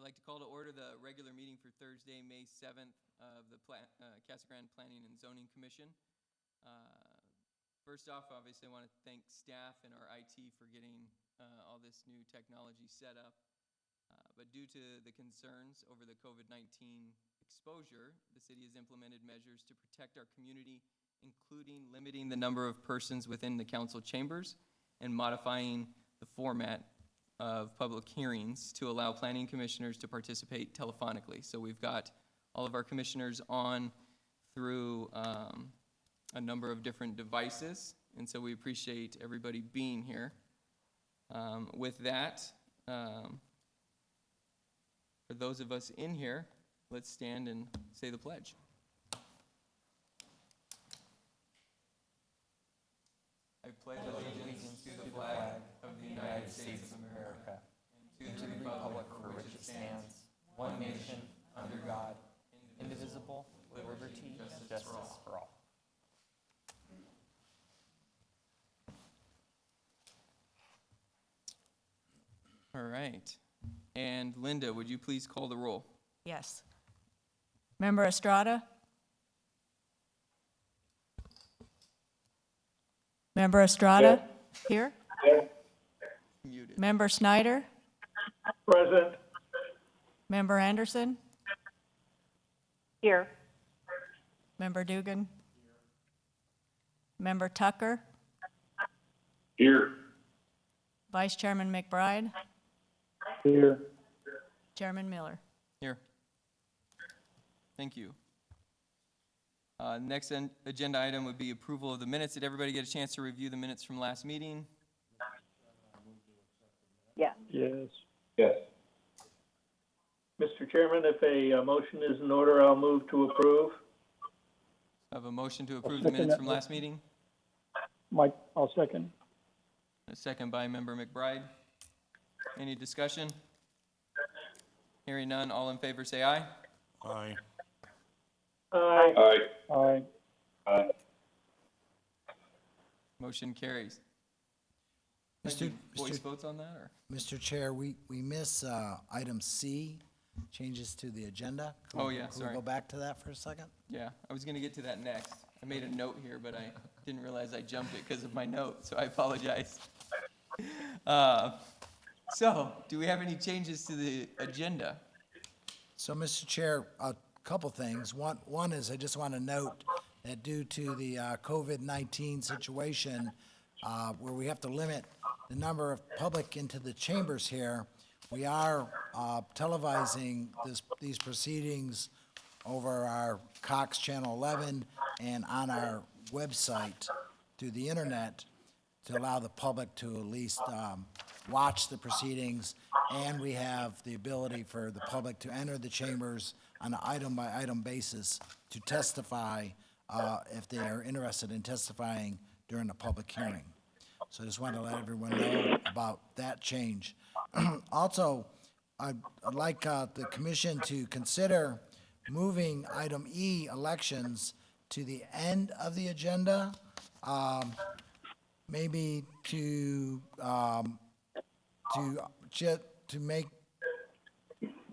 I'd like to call to order the regular meeting for Thursday, May 7th of the Casa Grande Planning and Zoning Commission. First off, obviously, I want to thank staff and our IT for getting all this new technology set up. But due to the concerns over the COVID-19 exposure, the city has implemented measures to protect our community, including limiting the number of persons within the council chambers and modifying the format of public hearings to allow planning commissioners to participate telephonically. So we've got all of our commissioners on through a number of different devices, and so we appreciate everybody being here. With that, for those of us in here, let's stand and say the pledge. I pledge allegiance to the flag of the United States of America and to the republic for which it stands, one nation, under God, indivisible, with liberty and justice for all. All right. And Linda, would you please call the roll? Yes. Member Estrada? Member Estrada? Here? Yes. Muted. Member Snyder? Present. Member Anderson? Here. Member Dugan? Member Tucker? Here. Vice Chairman McBride? Here. Chairman Miller? Here. Thank you. Next agenda item would be approval of the minutes. Did everybody get a chance to review the minutes from last meeting? Yes. Yes. Yes. Mr. Chairman, if a motion is in order, I'll move to approve. I have a motion to approve the minutes from last meeting. Mike, I'll second. A second by Member McBride. Any discussion? Hearing none, all in favor say aye. Aye. Aye. Aye. Aye. Aye. Motion carries. Mr. Voice votes on that, or? Mr. Chair, we miss item C, changes to the agenda. Oh, yeah, Can sorry. we go back to that for a second? Yeah, I was gonna get to that next. I made a note here, but I didn't realize I jumped it because of my note, so I apologize. So, do we have any changes to the agenda? So, Mr. Chair, a couple things. One is I just want to note that due to the COVID-19 situation, where we have to limit the number of public into the chambers here, we are televising these proceedings over our Cox Channel 11 and on our website through the internet to allow the public to at least watch the proceedings, and we have the ability for the public to enter the chambers on an item-by-item basis to testify if they are interested in testifying during a public hearing. So I just wanted to let everyone know about that change. Also, I'd like the commission to consider moving item E, elections, to the end of the agenda, maybe to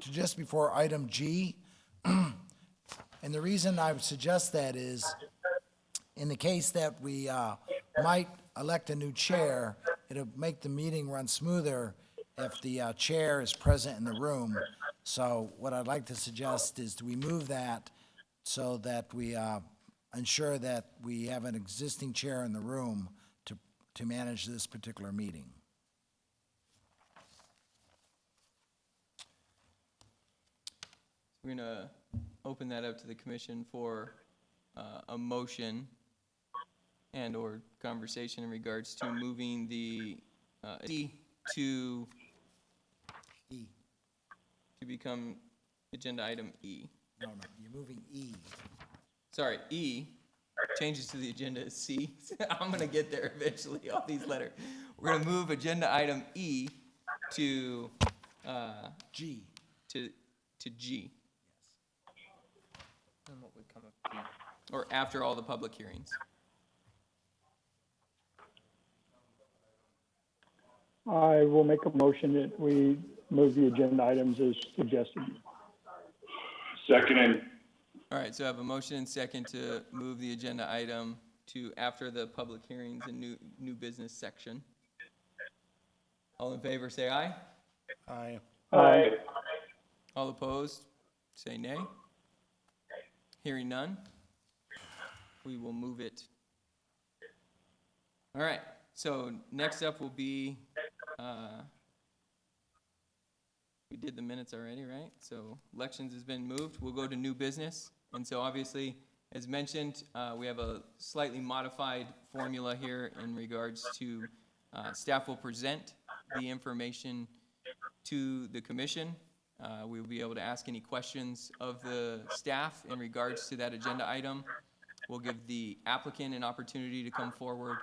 just before item G. And the reason I would suggest that is, in the case that we might elect a new chair, it'll make the meeting run smoother if the chair is present in the room. So what I'd like to suggest is we move that so that we ensure that we have an existing chair in the room to manage this particular meeting. We're gonna open that up to the commission for a motion and or conversation in regards to moving the E to become agenda item E. No, you're moving E. Sorry, E changes to the agenda is C. I'm gonna get there eventually, all these letters. We're gonna move agenda item E to G. to G, And what would come up G? or after all the public hearings. I will make a motion that we move the agenda items as suggested. Seconded. All right, so I have a motion and second to move the agenda item to after the public hearings and new business section. All in favor, say aye. Aye. Aye. All opposed, say nay. Hearing none, we will move it. All right, so next up will be, we did the minutes already, right? So elections has been moved. We'll go to new business. And so obviously, as mentioned, we have a slightly modified formula here in regards to staff will present the information to the commission. We will be able to ask any questions of the staff in regards to that agenda item. We'll give the applicant an opportunity to come forward,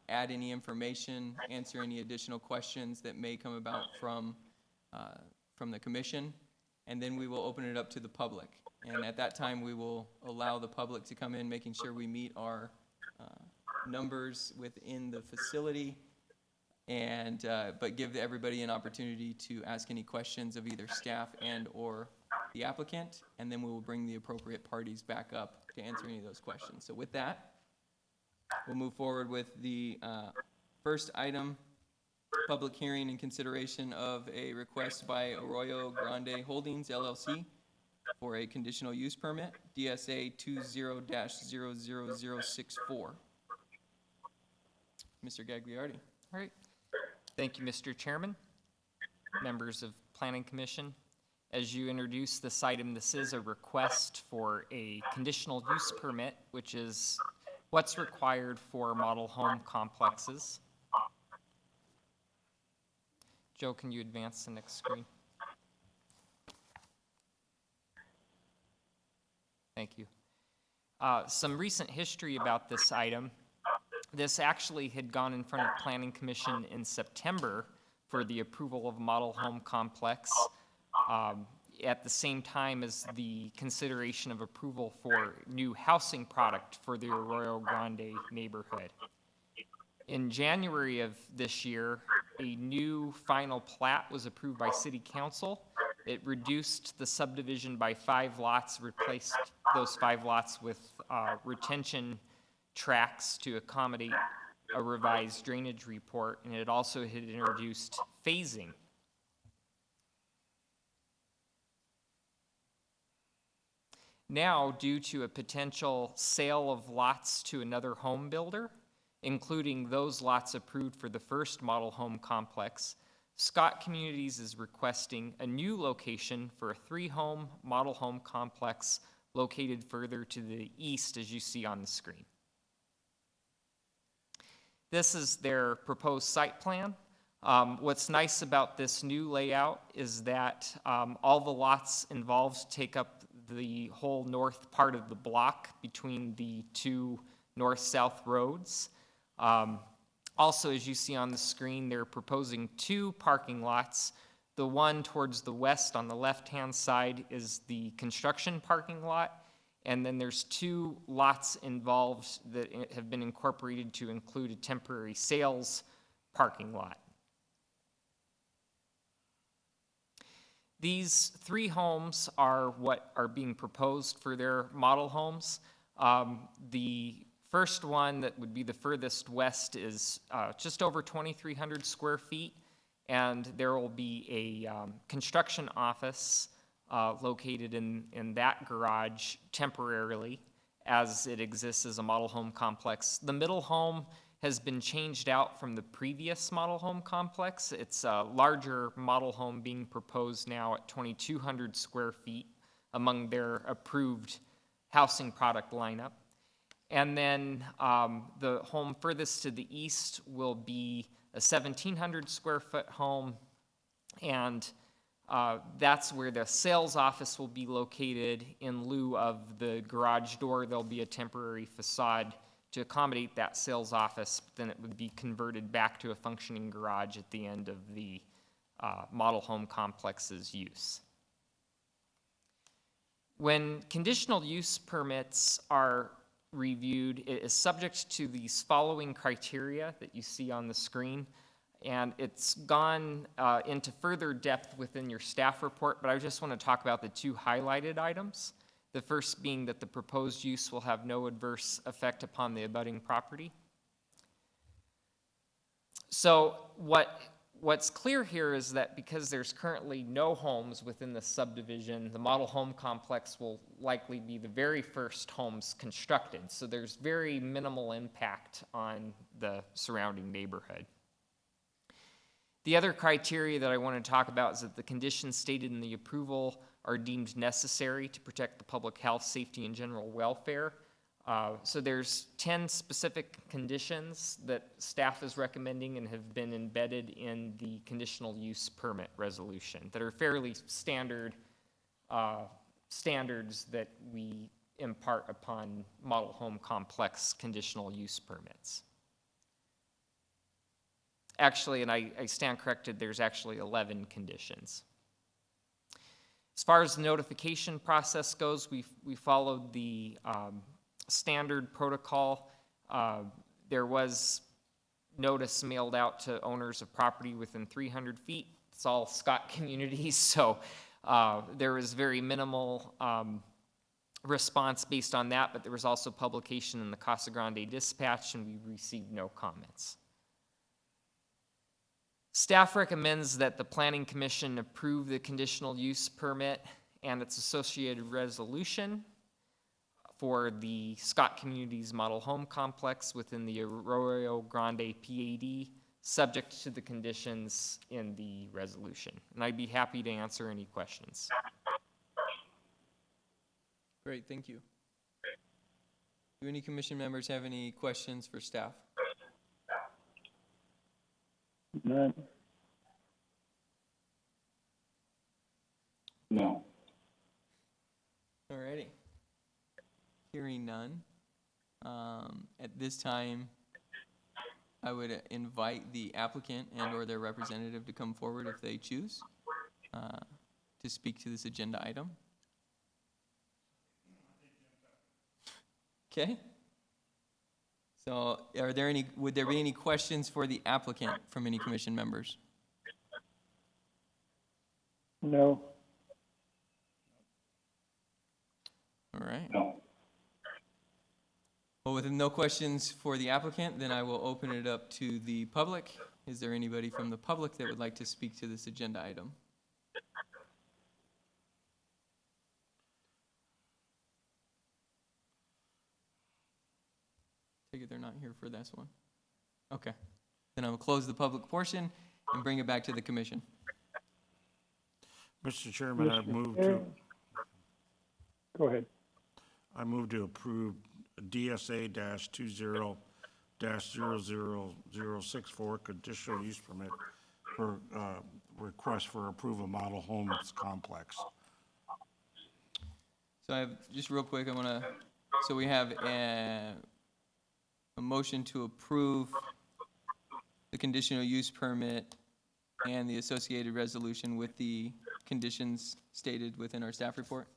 add any information, answer any additional questions that may come about from the commission, and then we will open it up to the public. And at that time, we will allow the public to come in, making sure we meet our numbers within the facility, and but give everybody an opportunity to ask any questions of either staff and or the applicant, and then we will bring the appropriate parties back up to answer any of those questions. So with that, we'll move forward with the first item, public hearing and consideration of a request by Arroyo Grande Holdings LLC for a conditional use permit, DSA 20-00064. Mr. Gagliardi. All right. Thank you, Mr. Chairman, members of Planning Commission. As you introduce this item, this is a request for a conditional use permit, which is what's required for model home complexes. Joe, can you advance the next screen? Thank you. Some recent history about this item. This actually had gone in front of Planning Commission in September for the approval of a model home complex at the same time as the consideration of approval for new housing product for the Arroyo Grande neighborhood. In January of this year, a new final plat was approved by City Council. It reduced the subdivision by 5 lots, replaced those 5 lots with retention tracks to accommodate a revised drainage report, and it also had introduced phasing. Now, due to a potential sale of lots to another home builder, including those lots approved for the first model home complex, Scott Communities is requesting a new location for a 3-home model home complex located further to the east, as you see on the screen. This is their proposed site plan. What's nice about this new layout is that all the lots involved take up the whole north part of the block between the 2 north-south roads. Also, as you see on the screen, they're proposing 2 parking lots. The one towards the west on the left-hand side is the construction parking lot, and then there's 2 lots involved that have been incorporated to include a temporary sales parking lot. These 3 homes are what are being proposed for their model homes. The first one that would be the furthest west is just over 2,300 square feet, and there will be a construction office located in that garage temporarily as it exists as a model home complex. The middle home has been changed out from the previous model home complex. It's a larger model home being proposed now at 2,200 square feet among their approved housing product lineup. And then the home furthest to the east will be a 1,700 square foot home, and that's where the sales office will be located. In lieu of the garage door, there'll be a temporary facade to accommodate that sales office, but then it would be converted back to a functioning garage at the end of the model home complex's use. When conditional use permits are reviewed, it is subject to these following criteria that you see on the screen. And it's gone into further depth within your staff report, but I just want to talk about the two highlighted items. The first being that the proposed use will have no adverse effect upon the abutting property. So what's clear here is that because there's currently no homes within the subdivision, the model home complex will likely be the very first homes constructed. So there's very minimal impact on the surrounding neighborhood. The other criteria that I want to talk about is that the conditions stated in the approval are deemed necessary to protect the public health, safety, and general welfare. So there's 10 specific conditions that staff is recommending and have been embedded in the conditional use permit resolution that are fairly standard standards that we impart upon model home complex conditional use permits. Actually, and I stand corrected, there's actually 11 conditions. As far as the notification process goes, we followed the standard protocol. There was notice mailed out to owners of property within 300 feet. It's all Scott communities, so there was very minimal response based on that, but there was also publication in the Casa Grande Dispatch, and we received no comments. Staff recommends that the Planning Commission approve the conditional use permit and its associated resolution for the Scott Communities Model Home Complex within the Arroyo Grande PAD, subject to the conditions in the resolution. And I'd be happy to answer any questions. Great, thank you. Do any commission members have any questions for staff? None. No. Alrighty. Hearing none. At this time, I would invite the applicant and or their representative to come forward if they choose to speak to this agenda item. Okay. So would there be any questions for the applicant from any commission members? No. All right. No. Well, with no questions for the applicant, then I will open it up to the public. Is there anybody from the public that would like to speak to this agenda item? Take it they're not here for this one. Okay. Then I will close the public portion and bring it back to the commission. Mr. Chairman, Go ahead. I move to approve DSA-20-000064 conditional use permit for request for approval model homes complex. So I have, just real quick, so we have a motion to approve the conditional use permit and the associated resolution with the conditions stated within our staff report.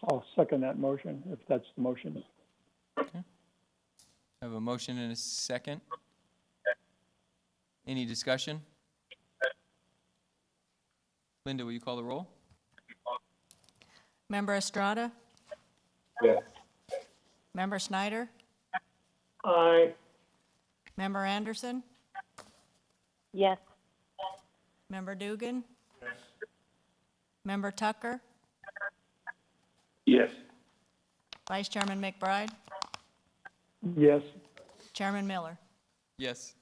I'll second that motion, if that's the motion. Okay. I have a motion and a second. Any discussion? Linda, will you call the roll? Member Estrada? Yes. Member Snyder? Aye. Member Anderson? Yes. Member Dugan? Member Tucker? Yes. Vice Chairman McBride? Yes. Chairman Miller? Yes.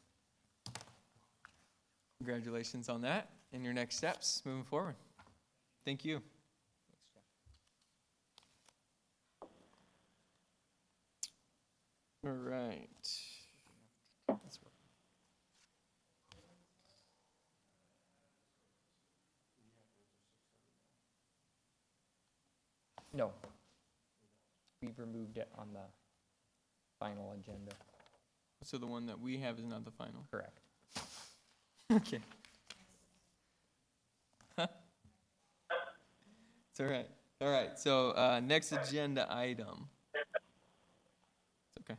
Congratulations on that and your next steps moving forward. Thank you. All right. No. We've removed it on the final agenda. So the one that we have is not the final. Correct. Okay. It's all right. All right. So next agenda item. It's okay.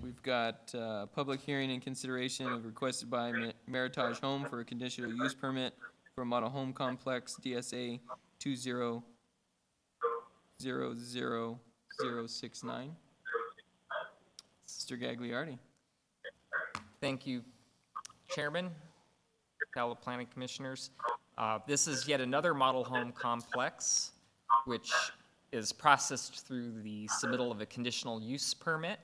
We've got public hearing and consideration of requested by Meritage Home for a conditional use permit for a model home complex, DSA 2000069. Mr. Gagliardi. Thank you, Chairman, fellow planning commissioners. This is yet another model home complex, which is processed through the submittal of a conditional use permit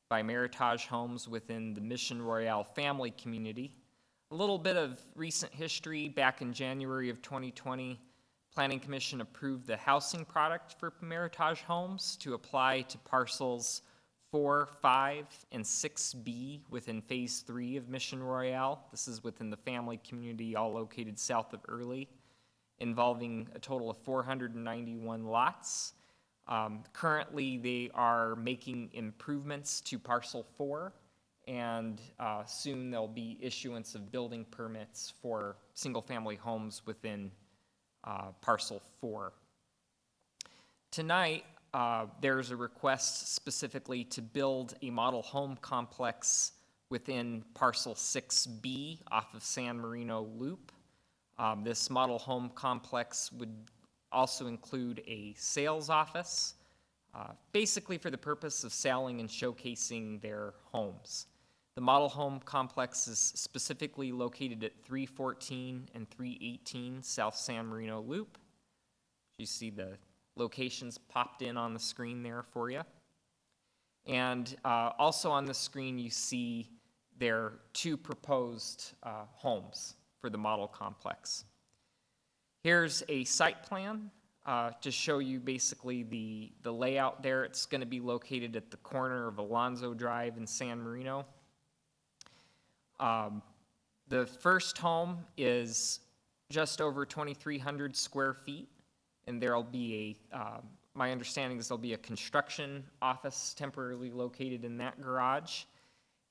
by Meritage Homes within the Mission Royale family community. A little bit of recent history. Back in January of 2020, Planning Commission approved the housing product for Meritage Homes to apply to parcels 4, 5, and 6B within Phase 3 of Mission Royale. This is within the family community, all located south of Early, involving a total of 491 lots. Currently, they are making improvements to Parcel 4, and soon there'll be issuance of building permits for single-family homes within Parcel 4. Tonight, there's a request specifically to build a model home complex within Parcel 6B off of San Marino Loop. This model home complex would also include a sales office, basically for the purpose of selling and showcasing their homes. The model home complex is specifically located at 314 and 318 South San Marino Loop. You see the locations popped in on the screen there for you. And also on the screen you see their two proposed homes for the model complex. Here's a site plan to show you basically the layout there. It's going to be located at the corner of Alonzo Drive and San Marino. The first home is just over 2,300 square feet, and there'll be my understanding is there'll be a construction office temporarily located in that garage.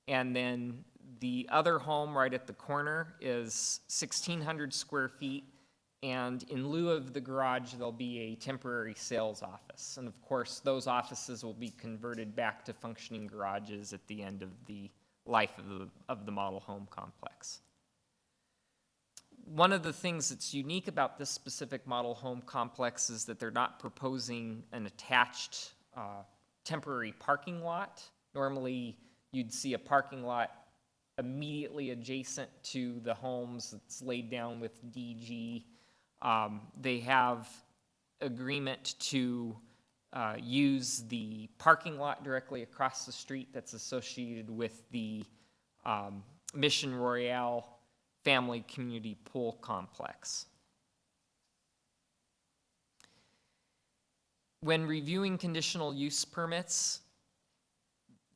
And then the other home right at the corner is 1,600 square feet, and in lieu of the garage, there'll be a temporary sales office. And of course, those offices will be converted back to functioning garages at the end of the life of the model home complex. One of the things that's unique about this specific model home complex is that they're not proposing an attached temporary parking lot. Normally, you'd see a parking lot immediately adjacent to the homes that's laid down with DG. They have agreement to use the parking lot directly across the street that's associated with the Mission Royale family community pool complex. When reviewing conditional use permits,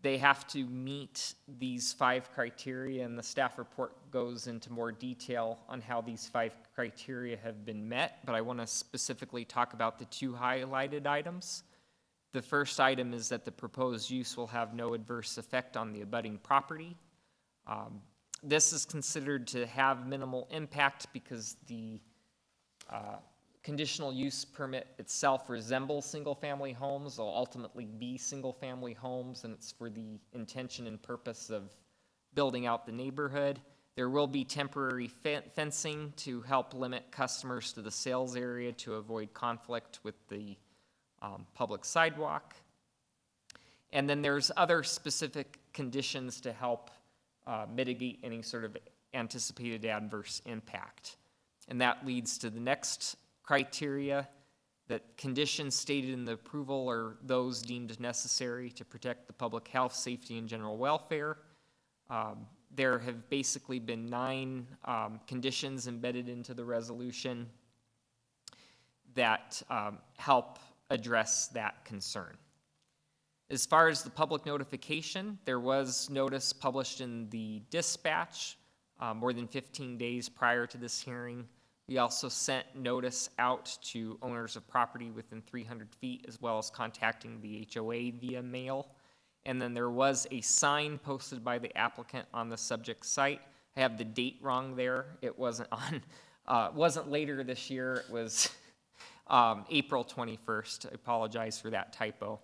they have to meet these 5 criteria, and the staff report goes into more detail on how these 5 criteria have been met, but I want to specifically talk about the 2 highlighted items. The first item is that the proposed use will have no adverse effect on the abutting property. This is considered to have minimal impact because the conditional use permit itself resembles single-family homes. They'll ultimately be single-family homes, and it's for the intention and purpose of building out the neighborhood. There will be temporary fencing to help limit customers to the sales area to avoid conflict with the public sidewalk. And then there's other specific conditions to help mitigate any sort of anticipated adverse impact. And that leads to the next criteria, that conditions stated in the approval are those deemed necessary to protect the public health, safety, and general welfare. There have basically been 9 conditions embedded into the resolution that help address that concern. As far as the public notification, there was notice published in the dispatch more than 15 days prior to this hearing. We also sent notice out to owners of property within 300 feet, as well as contacting the HOA via mail. And then there was a sign posted by the applicant on the subject site. I have the date wrong there. It wasn't wasn't later this year. It was April 21st. I apologize for that typo.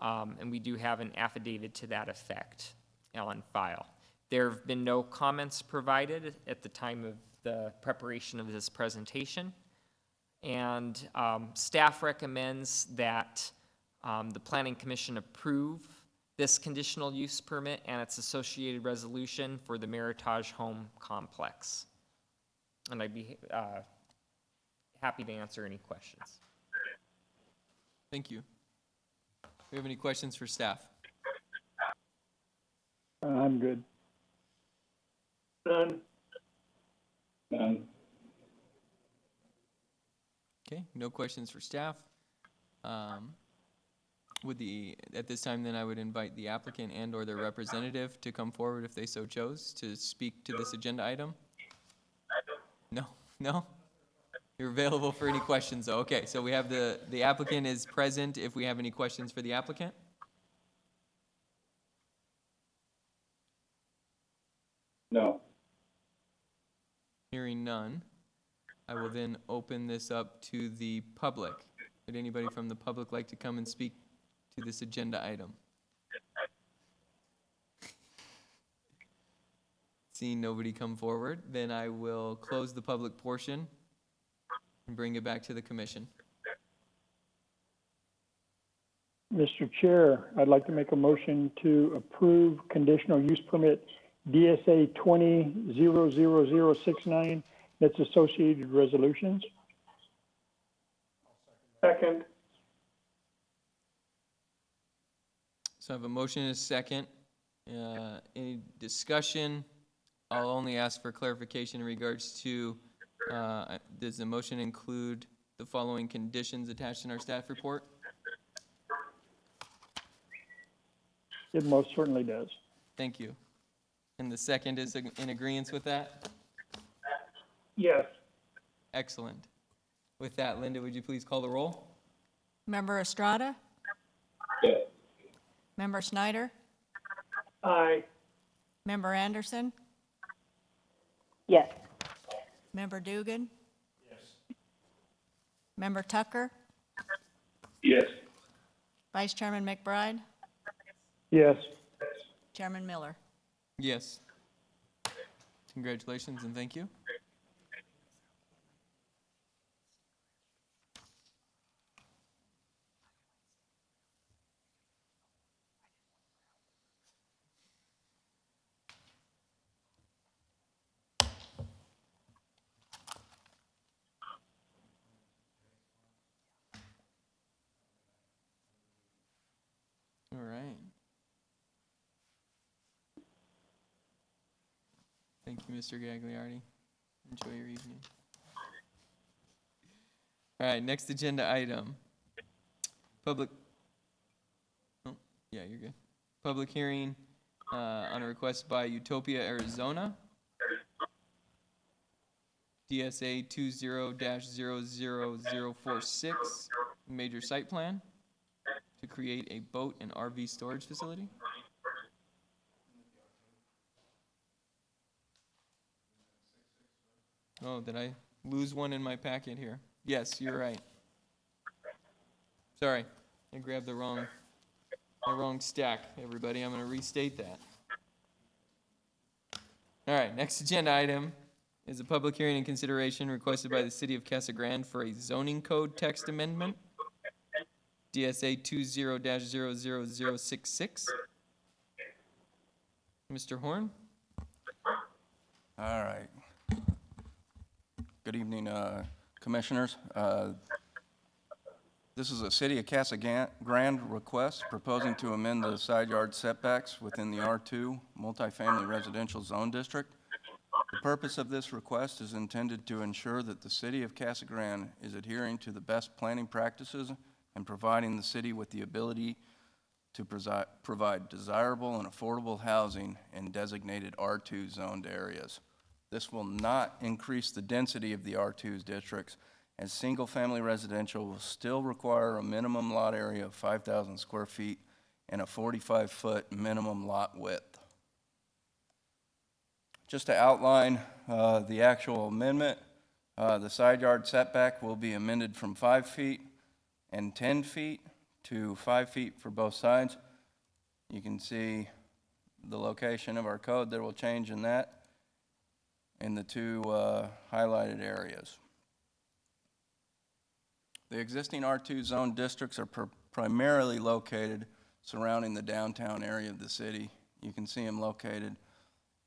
and we do have an affidavit to that effect on file. There have been no comments provided at the time of the preparation of this presentation, and staff recommends that the Planning Commission approve this conditional use permit and its associated resolution for the Meritage Home Complex. And I'd be happy to answer any questions. Thank you. Do we have any questions for staff? I'm good. None? Okay, no questions for staff. At this time, then I would invite the applicant and/or their representative to come forward if they so chose to speak to this agenda item. No? No? You're available for any questions, though. Okay, so we have the applicant is present if we have any questions for the applicant. No. Hearing none, I will then open this up to the public. Would anybody from the public like to come and speak to this agenda item? Seeing nobody come forward, then I will close the public portion and bring it back to the commission. Mr. Chair, I'd like to make a motion to approve conditional use permit DSA 20-00069, its associated resolutions. Second? So I have a motion and a second. Any discussion? I'll only ask for clarification in regards to, does the motion include the following conditions attached in our staff report? It most certainly does. Thank you. And the second is in agreement with that? Yes. Excellent. With that, Linda, would you please call the roll? Member Estrada? Yes. Member Snyder? Aye. Member Anderson? Yes. Member Dugan? Yes. Member Tucker? Yes. Vice Chairman McBride? Yes. Chairman Miller? Yes. Congratulations and thank you. All right. Thank you, Mr. Gagliardi. Enjoy your evening. All right, next agenda item. Public, oh, yeah, you're good. Public hearing on a request by Utopia, Arizona. DSA 20-00046, major site plan to create a boat and RV storage facility. Oh, did I lose one in my packet here? Yes, you're right. Sorry, I grabbed the wrong stack, everybody. I'm going to restate that. All right, next agenda item is a public hearing and consideration requested by the City of Casa Grande for a zoning code text amendment, DSA 20-00066. Mr. Horn? All right. Good evening, Commissioners. This is a City of Casa Grande request proposing to amend the side yard setbacks within the R2 multifamily residential zone district. The purpose of this request is intended to ensure that the City of Casa Grande is adhering to the best planning practices and providing the city with the ability to provide desirable and affordable housing in designated R2 zoned areas. This will not increase the density of the R2's districts, as single-family residential will still require a minimum lot area of 5,000 square feet and a 45-foot minimum lot width. Just to outline the actual amendment, the side yard setback will be amended from 5 feet and 10 feet to 5 feet for both sides. You can see the location of our code. There will change in that in the two highlighted areas. The existing R2 zone districts are primarily located surrounding the downtown area of the city. You can see them located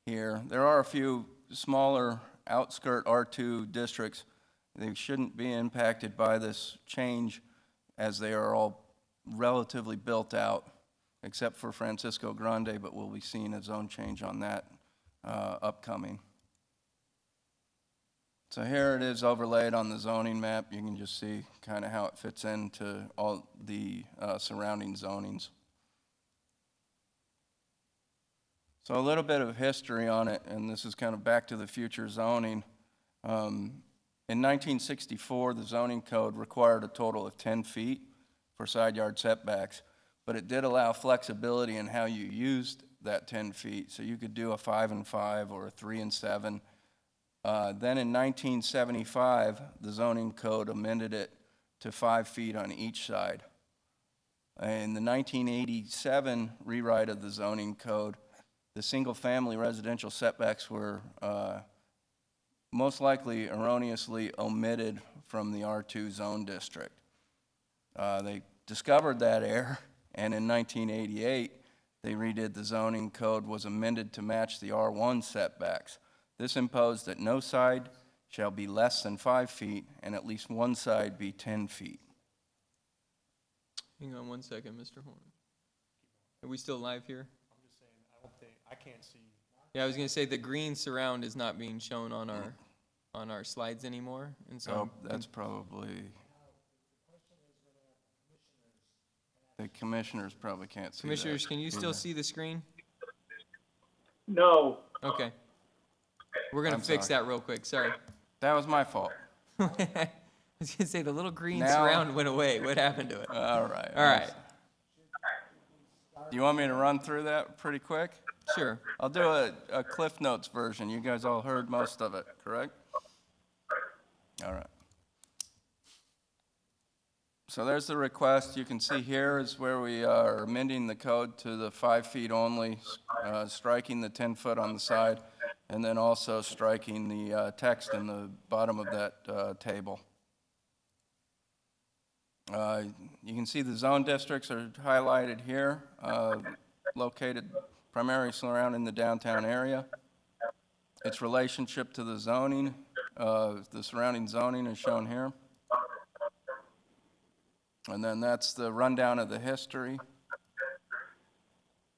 here. There are a few smaller outskirt R2 districts. They shouldn't be impacted by this change as they are all relatively built out, except for Francisco Grande, but we'll be seeing a zone change on that upcoming. So here it is overlaid on the zoning map. You can just see kind of how it fits into all the surrounding zonings. So a little bit of history on it, and this is kind of back to the future zoning. In 1964, the zoning code required a total of 10 feet for side yard setbacks, but it did allow flexibility in how you used that 10 feet. So you could do a 5 and 5 or a 3 and 7. Then in 1975, the zoning code amended it to 5 feet on each side. In the 1987 rewrite of the zoning code, the single-family residential setbacks were most likely erroneously omitted from the R2 zone district. They discovered that error, and in 1988, they redid the zoning code, was amended to match the R1 setbacks. This imposed that no side shall be less than 5 feet and at least one side be 10 feet. Hang on one second, Mr. Horn. Are we still live here? I'm just saying, I can't see. Yeah, I was gonna say the green surround is not being shown on our slides anymore, and so. Oh, that's probably, the commissioners probably can't see that. Commissioners, can you still see the screen? No. Okay. We're gonna I'm fix sorry. that real quick, sorry. That was my fault. I was gonna say, the little green Now- surround went away. What happened to it? All right. All right, You want me to run through that pretty quick? sure. I'll do a Cliff Notes version. You guys all heard most of it, correct? All right. So there's the request. You can see here is where we are amending the code to the 5 feet only, striking the 10 foot on the side, and then also striking the text in the bottom of that table. You can see the zone districts are highlighted here, located primarily surrounding the downtown area. Its relationship to the zoning, the surrounding zoning is shown here. And then that's the rundown of the history.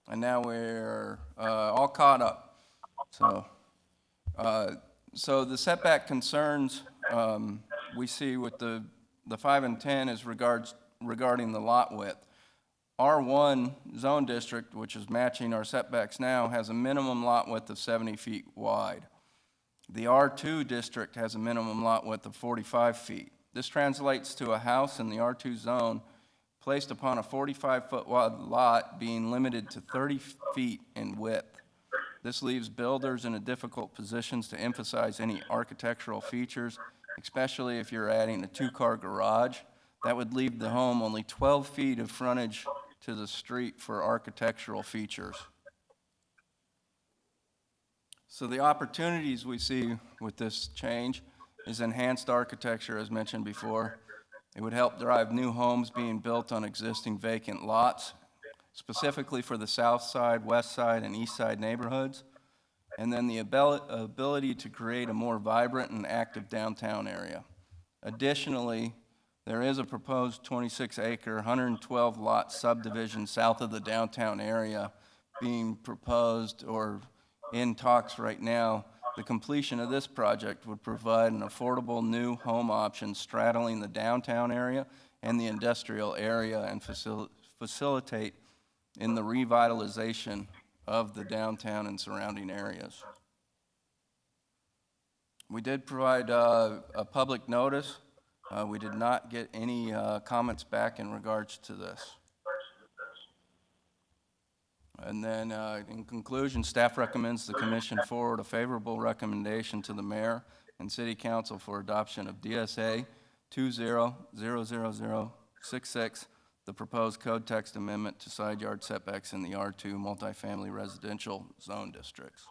And now we're all caught up. So the setback concerns we see with the 5 and 10 is regarding the lot width. R1 zone district, which is matching our setbacks now, has a minimum lot width of 70 feet wide. The R2 district has a minimum lot width of 45 feet. This translates to a house in the R2 zone placed upon a 45-foot wide lot being limited to 30 feet in width. This leaves builders in a difficult position to emphasize any architectural features, especially if you're adding a 2-car garage. That would leave the home only 12 feet of frontage to the street for architectural features. So the opportunities we see with this change is enhanced architecture, as mentioned before. It would help drive new homes being built on existing vacant lots, specifically for the south side, west side, and east side neighborhoods. And then the ability to create a more vibrant and active downtown area. Additionally, there is a proposed 26-acre, 112-lot subdivision south of the downtown area being proposed or in talks right now. The completion of this project would provide an affordable new home option straddling the downtown area and the industrial area and facilitate in the revitalization of the downtown and surrounding areas. We did provide a public notice. We did not get any comments back in regards to this. And then, in conclusion, staff recommends the commission forward a favorable recommendation to the mayor and city council for adoption of DSA 20-00066 the proposed code text amendment to side yard setbacks in the R2 multifamily residential zone districts.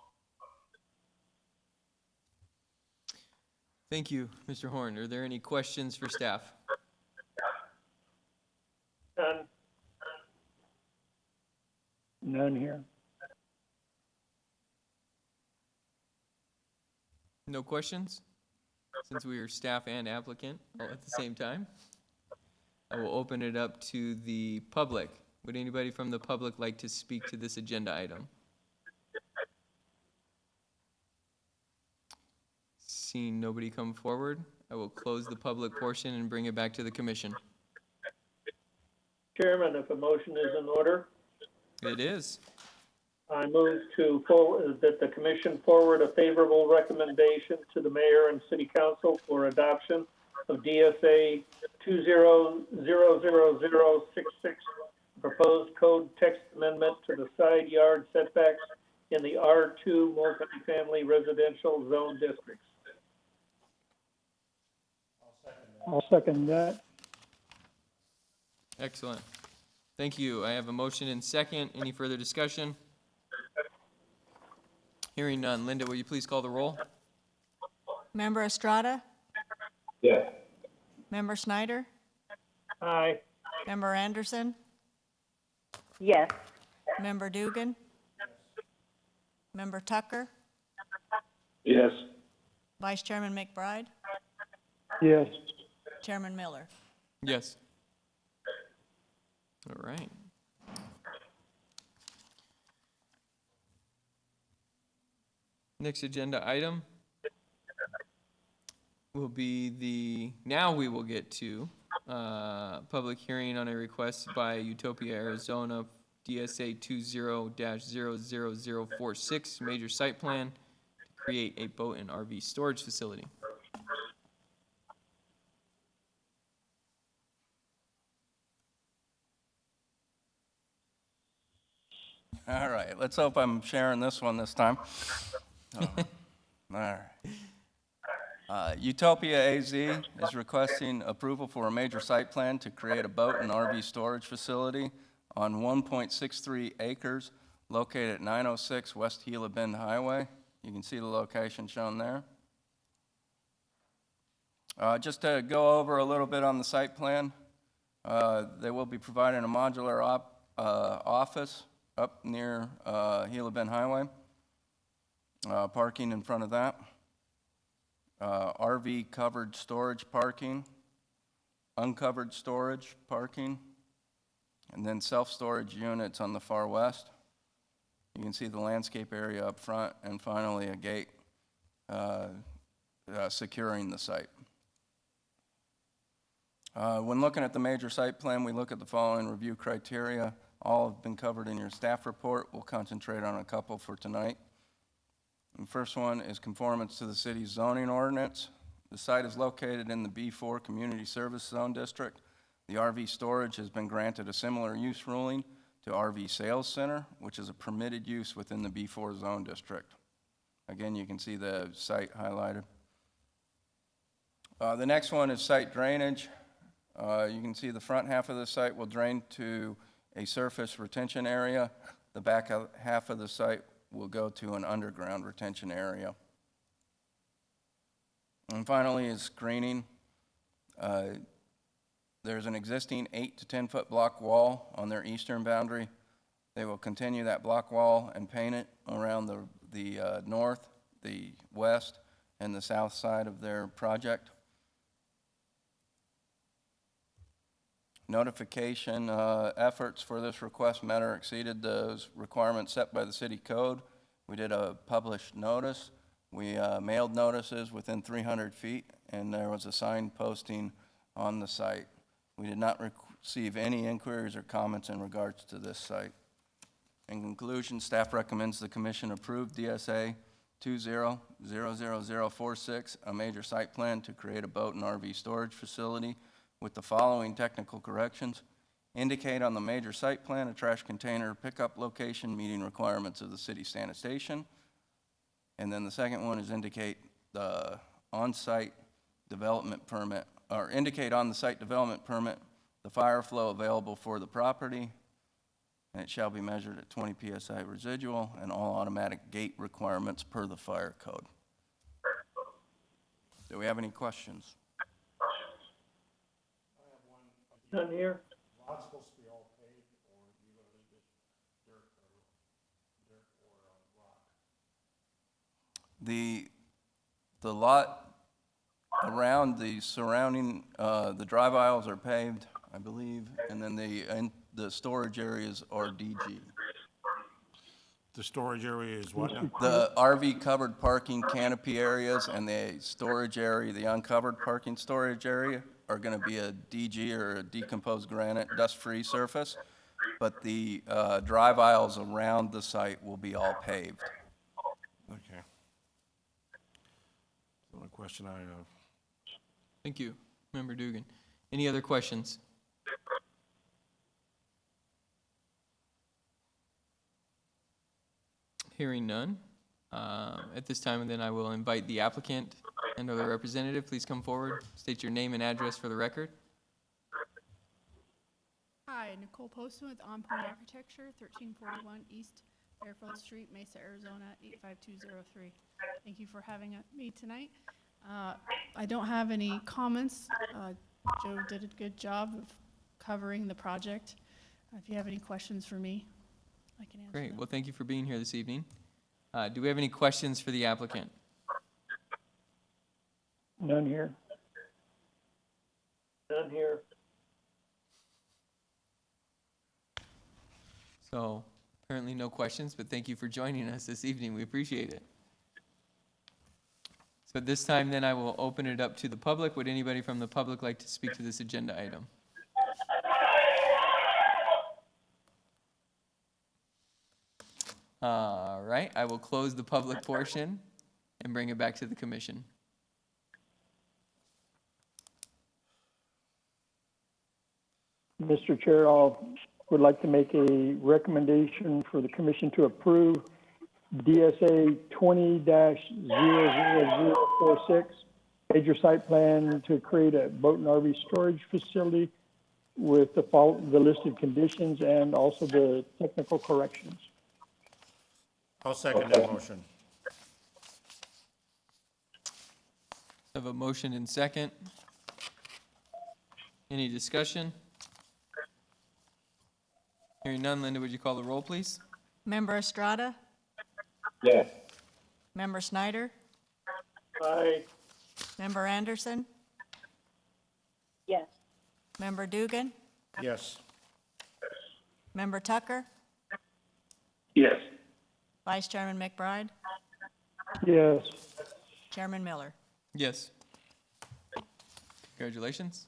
Thank you, Mr. Horn. Are there any questions for staff? None. None here. No questions? Since we are staff and applicant all at the same time, I will open it up to the public. Would anybody from the public like to speak to this agenda item? Seeing nobody come forward, I will close the public portion and bring it back to the commission. Chairman, if a motion is in order, It is. I move to forward, that the commission forward a favorable recommendation to the mayor and city council for adoption of DSA 20000066, proposed code text amendment to the side yard setbacks in the R2 multifamily residential zone districts. I'll second that. Excellent. Thank you. I have a motion and second. Any further discussion? Hearing none. Linda, will you please call the roll? Member Estrada? Yes. Member Snyder? Aye. Member Anderson? Yes. Member Dugan? Member Tucker? Yes. Vice Chairman McBride? Yes. Chairman Miller? Yes. All right. Next agenda item will be now we will get to public hearing on a request by Utopia, Arizona, DSA 20-00046, major site plan to create a boat and RV storage facility. All right, let's hope I'm sharing this one this time. All right. Utopia AZ is requesting approval for a major site plan to create a boat and RV storage facility on 1.63 acres located at 906 West Gila Bend Highway. You can see the location shown there. Just to go over a little bit on the site plan, they will be providing a modular office up near Gila Bend Highway, parking in front of that, RV covered storage parking, uncovered storage parking, and then self-storage units on the far west. You can see the landscape area up front, and finally a gate securing the site. When looking at the major site plan, we look at the following review criteria. All have been covered in your staff report. We'll concentrate on a couple for tonight. The first one is conformance to the city's zoning ordinance. The site is located in the B4 Community Service Zone District. The RV storage has been granted a similar use ruling to RV Sales Center, which is a permitted use within the B4 Zone District. Again, you can see the site highlighted. The next one is site drainage. You can see the front half of the site will drain to a surface retention area. The back half of the site will go to an underground retention area. And finally is screening. There's an existing 8 to 10 foot block wall on their eastern boundary. They will continue that block wall and paint it around the north, the west, and the south side of their project. Notification efforts for this request met or exceeded those requirements set by the city code. We did a published notice. We mailed notices within 300 feet, and there was a sign posting on the site. We did not receive any inquiries or comments in regards to this site. In conclusion, staff recommends the commission approve DSA 20-00046, a major site plan to create a boat and RV storage facility with the following technical corrections. Indicate on the major site plan a trash container pickup location meeting requirements of the city sanitation. And then the second one is indicate the on-site development permit, or indicate on the site development permit the fire flow available for the property, and it shall be measured at 20 PSI residual, and all automatic gate requirements per the fire code. Do we have any questions? None here? The lot around the surrounding, the drive aisles are paved, I believe, and then the storage areas are DG. The storage area is what now? The RV covered parking canopy areas and the storage area, the uncovered parking storage area, are gonna be a DG or a decomposed granite, dust-free surface, but the drive aisles around the site will be all paved. Okay. The only question I have. Thank you, Member Dugan. Any other questions? Hearing none. At this time, then I will invite the applicant and other representative. Please come forward, state your name and address for the record. Hi, Nicole Postman with On Point Architecture, 1341 East Fairfield Street, Mesa, Arizona, 85203. Thank you for having me tonight. I don't have any comments. Joe did a good job of covering the project. If you have any questions for me, I can answer Great. them. Well, thank you for being here this evening. Do we have any questions for the applicant? None here. None here. So apparently no questions, but thank you for joining us this evening. We appreciate it. So at this time, then, I will open it up to the public. Would anybody from the public like to speak to this agenda item? All right, I will close the public portion and bring it back to the commission. Mr. Chair, I would like to make a recommendation for the commission to approve DSA 20-00046, major site plan to create a boat and RV storage facility with the listed conditions and also the technical corrections. I'll second that motion. I have a motion and second. Any discussion? Hearing none, Linda, would you call the roll, please? Member Estrada? Yes. Member Snyder? Aye. Member Anderson? Yes. Member Dugan? Yes. Member Tucker? Yes. Vice Chairman McBride? Yes. Chairman Miller? Yes. Congratulations.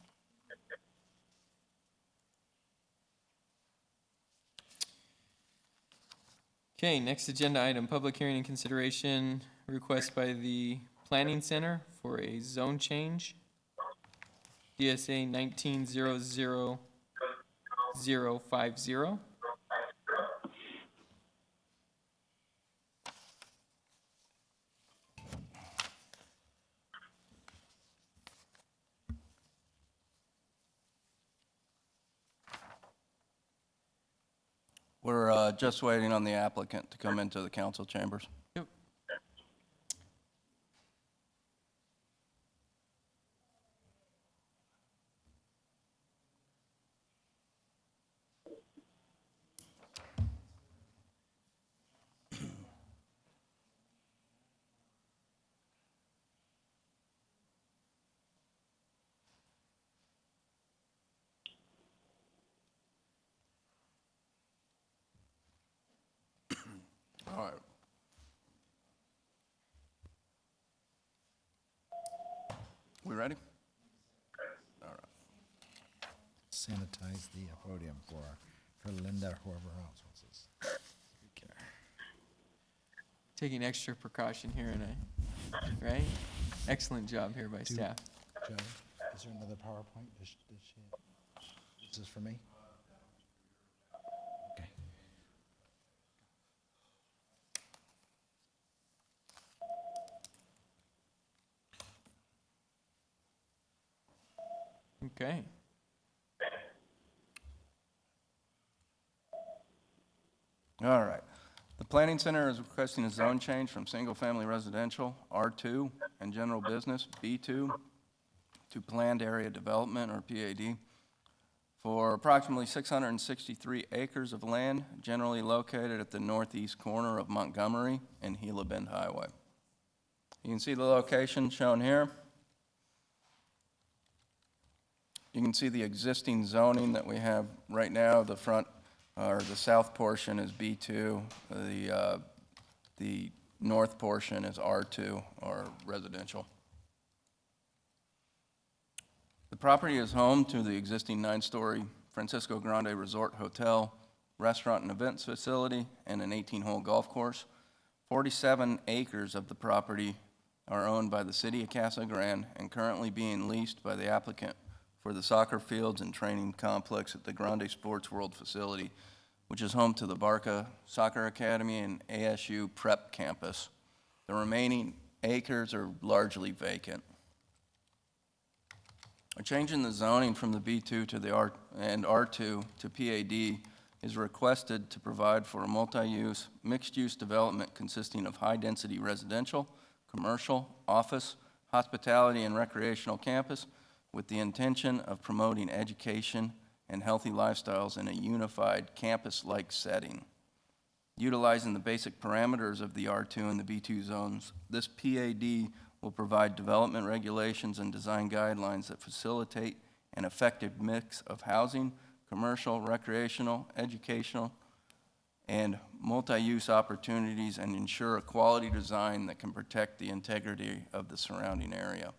Okay, next agenda item, public hearing and consideration, request by the Planning Center for a zone change. DSA 19-00050. We're just waiting on the applicant to come into the council chambers. Yep. All right. We ready? All right. Sanitize the podium for Linda, whoever else wants this. Taking extra precaution here, and right? Excellent job here by staff. Joe, is there another PowerPoint? Is this for me? Okay. Okay. All right. The Planning Center is requesting a zone change from single-family residential, R2, and general business, B2, to planned area development, or PAD, for approximately 663 acres of land generally located at the northeast corner of Montgomery and Gila Bend Highway. You can see the location shown here. You can see the existing zoning that we have right now. The front, or the south portion is B2. The north portion is R2, or residential. The property is home to the existing 9-story Francisco Grande Resort Hotel, restaurant and events facility, and an 18-hole golf course. 47 acres of the property are owned by the city of Casa Grande and currently being leased by the applicant for the soccer fields and training complex at the Grande Sports World facility, which is home to the Barca Soccer Academy and ASU Prep campus. The remaining acres are largely vacant. A change in the zoning from the B2 to the R2 to PAD is requested to provide for a multi-use, mixed-use development consisting of high-density residential, commercial, office, hospitality, and recreational campus with the intention of promoting education and healthy lifestyles in a unified campus-like setting. Utilizing the basic parameters of the R2 and the B2 zones, this PAD will provide development regulations and design guidelines that facilitate an effective mix of housing, commercial, recreational, educational, and multi-use opportunities and ensure a quality design that can protect the integrity of the surrounding area.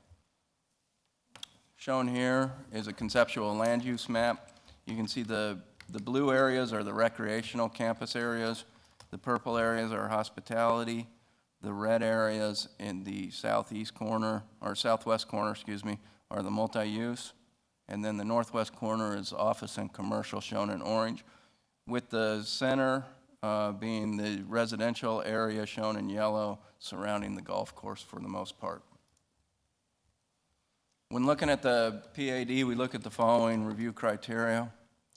Shown here is a conceptual land use map. You can see the blue areas are the recreational campus areas, the purple areas are hospitality, the red areas in the southeast corner, or southwest corner, excuse me, are the multi-use, and then the northwest corner is office and commercial shown in orange, with the center being the residential area shown in yellow surrounding the golf course for the most part. When looking at the PAD, we look at the following review criteria.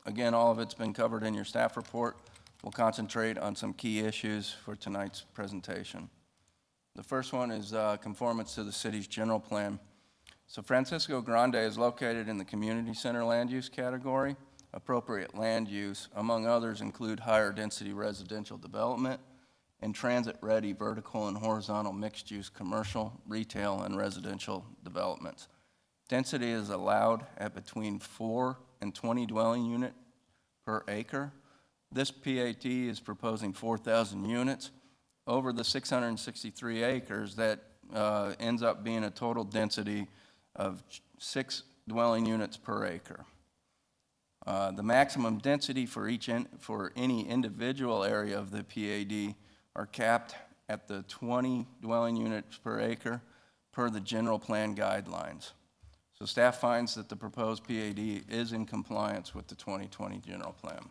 Again, all of it's been covered in your staff report. We'll concentrate on some key issues for tonight's presentation. The first one is conformance to the city's general plan. So Francisco Grande is located in the community center land use category. Appropriate land use, among others, include higher density residential development and transit-ready vertical and horizontal mixed-use commercial, retail, and residential developments. Density is allowed at between 4 and 20 dwelling units per acre. This PAT is proposing 4,000 units. Over the 663 acres, that ends up being a total density of 6 dwelling units per acre. The maximum density for any individual area of the PAD are capped at the 20 dwelling units per acre per the general plan guidelines. So staff finds that the proposed PAD is in compliance with the 2020 general plan.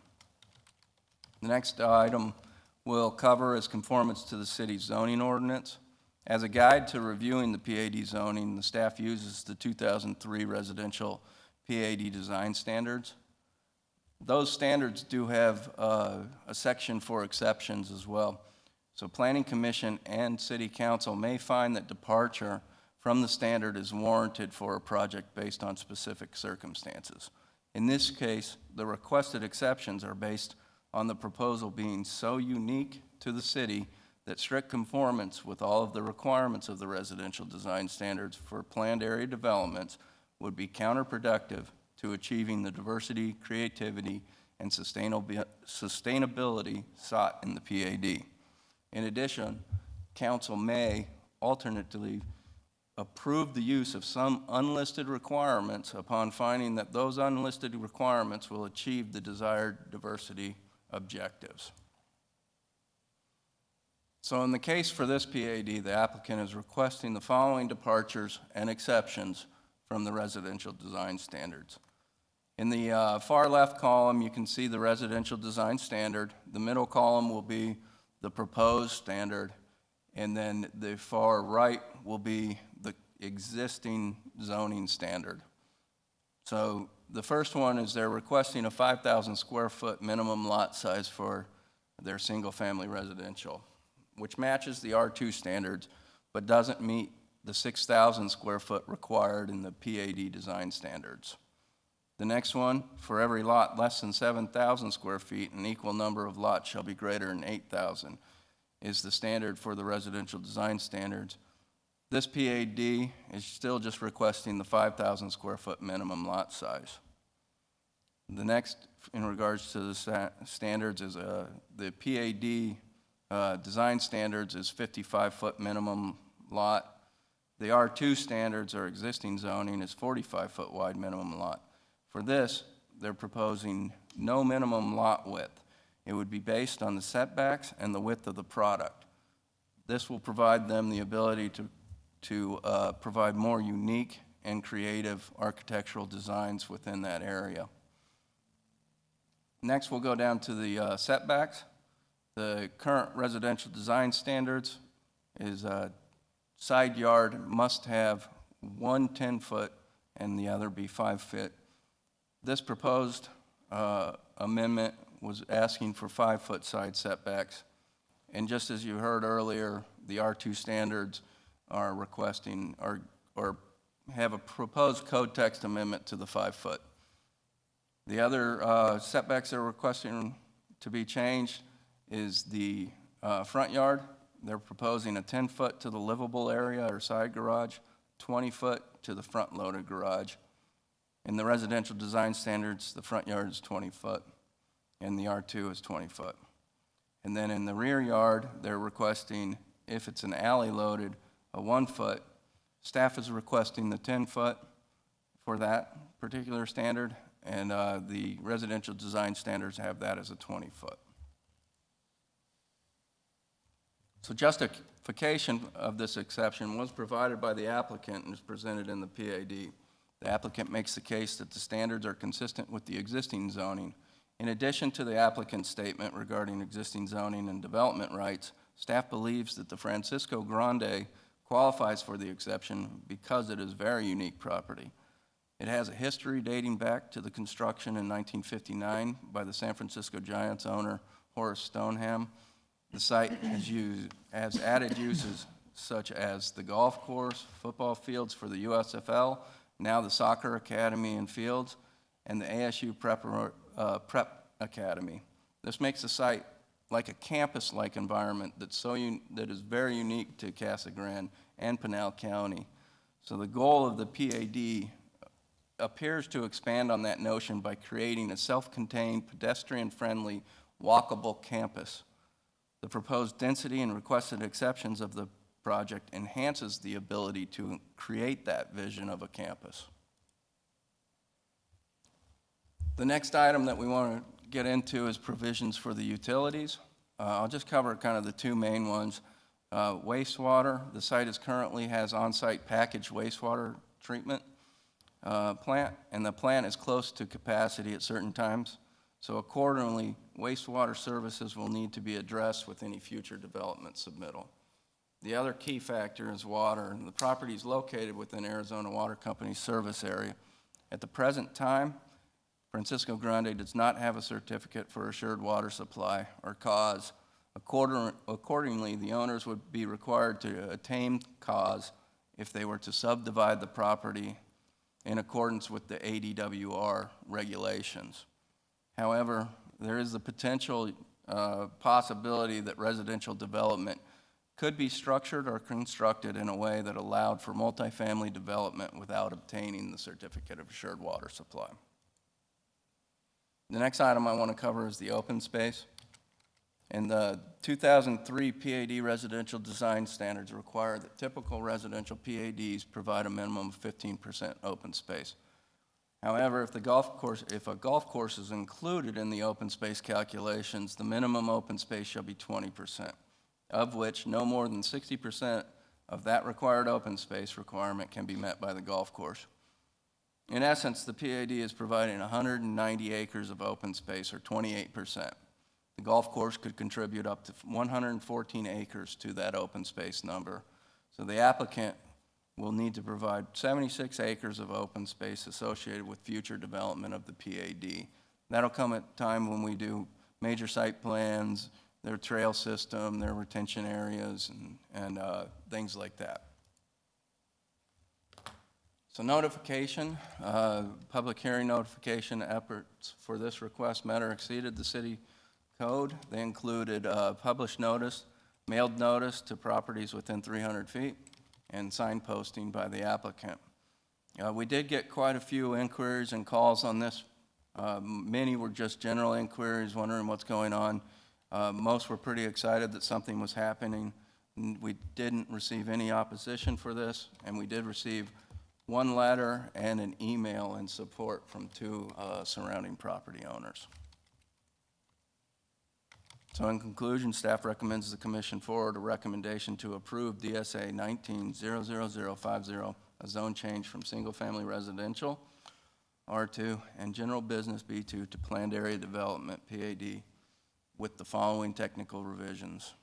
The next item we'll cover is conformance to the city's zoning ordinance. As a guide to reviewing the PAD zoning, the staff uses the 2003 residential PAD design standards. Those standards do have a section for exceptions as well. So Planning Commission and City Council may find that departure from the standard is warranted for a project based on specific circumstances. In this case, the requested exceptions are based on the proposal being so unique to the city that strict conformance with all of the requirements of the residential design standards for planned area developments would be counterproductive to achieving the diversity, creativity, and sustainability sought in the PAD. In addition, council may alternately approve the use of some unlisted requirements upon finding that those unlisted requirements will achieve the desired diversity objectives. So in the case for this PAD, the applicant is requesting the following departures and exceptions from the residential design standards. In the far left column, you can see the residential design standard. The middle column will be the proposed standard, and then the far right will be the existing zoning standard. So the first one is they're requesting a 5,000 square foot minimum lot size for They're single-family residential, which matches the R2 standards, but doesn't meet the 6,000 square foot required in the PAD design standards. The next one, for every lot less than 7,000 square feet, an equal number of lots shall be greater than 8,000, is the standard for the residential design standards. This PAD is still just requesting the 5,000 square foot minimum lot size. The next, in regards to the standards, is the PAD design standards is 55-foot minimum lot. The R2 standards, or existing zoning, is 45-foot wide minimum lot. For this, they're proposing no minimum lot width. It would be based on the setbacks and the width of the product. This will provide them the ability to provide more unique and creative architectural designs within that area. Next, we'll go down to the setbacks. The current residential design standards is side yard must have one 10-foot and the other be 5 feet. This proposed amendment was asking for 5-foot side setbacks. And just as you heard earlier, the R2 standards are requesting or have a proposed code text amendment to the 5-foot. The other setbacks they're requesting to be changed is the front yard. They're proposing a 10-foot to the livable area or side garage, 20-foot to the front loaded garage. In the residential design standards, the front yard is 20 foot and the R2 is 20 foot. And then in the rear yard, they're requesting, if it's an alley loaded, a 1 foot. Staff is requesting the 10 foot for that particular standard, and the residential design standards have that as a 20 foot. So justification of this exception was provided by the applicant and is presented in the PAD. The applicant makes the case that the standards are consistent with the existing zoning. In addition to the applicant's statement regarding existing zoning and development rights, staff believes that the Francisco Grande qualifies for the exception because it is very unique property. It has a history dating back to the construction in 1959 by the San Francisco Giants owner Horace Stoneham. The site has added uses such as the golf course, football fields for the USFL, now the soccer academy and fields, and the ASU Prep Academy. This makes the site like a campus-like environment that is very unique to Casa Grande and Pinal County. So the goal of the PAD appears to expand on that notion by creating a self-contained, pedestrian-friendly, walkable campus. The proposed density and requested exceptions of the project enhances the ability to create that vision of a campus. The next item that we want to get into is provisions for the utilities. I'll just cover kind of the two main ones. Wastewater, the site currently has on-site packaged wastewater treatment plant, and the plant is close to capacity at certain times. So accordingly, wastewater services will need to be addressed with any future development submittal. The other key factor is water, and the property is located within Arizona Water Company's service area. At the present time, Francisco Grande does not have a certificate for assured water supply or cause. Accordingly, the owners would be required to attain cause if they were to subdivide the property in accordance with the ADWR regulations. However, there is the potential possibility that residential development could be structured or constructed in a way that allowed for multifamily development without obtaining the certificate of assured water supply. The next item I want to cover is the open space. And the 2003 PAD residential design standards require that typical residential PADs provide a minimum of 15% open space. However, if a golf course is included in the open space calculations, the minimum open space shall be 20%, of which no more than 60% of that required open space requirement can be met by the golf course. In essence, the PAD is providing 190 acres of open space, or 28%. The golf course could contribute up to 114 acres to that open space number. So the applicant will need to provide 76 acres of open space associated with future development of the PAD. That'll come at a time when we do major site plans their trail system, their retention areas, and things like that. So notification, public hearing notification efforts for this request met or exceeded the city code. They included published notice, mailed notice to properties within 300 feet, and sign posting by the applicant. We did get quite a few inquiries and calls on this. Many were just general inquiries, wondering what's going on. Most were pretty excited that something was happening. We didn't receive any opposition for this, and we did receive one letter and an email in support from 2 surrounding property owners. So in conclusion, staff recommends the commission forward a recommendation to approve DSA 19-00050, a zone change from single-family residential, R2, and general business, B2, to planned area development, PAD, with the following technical revisions.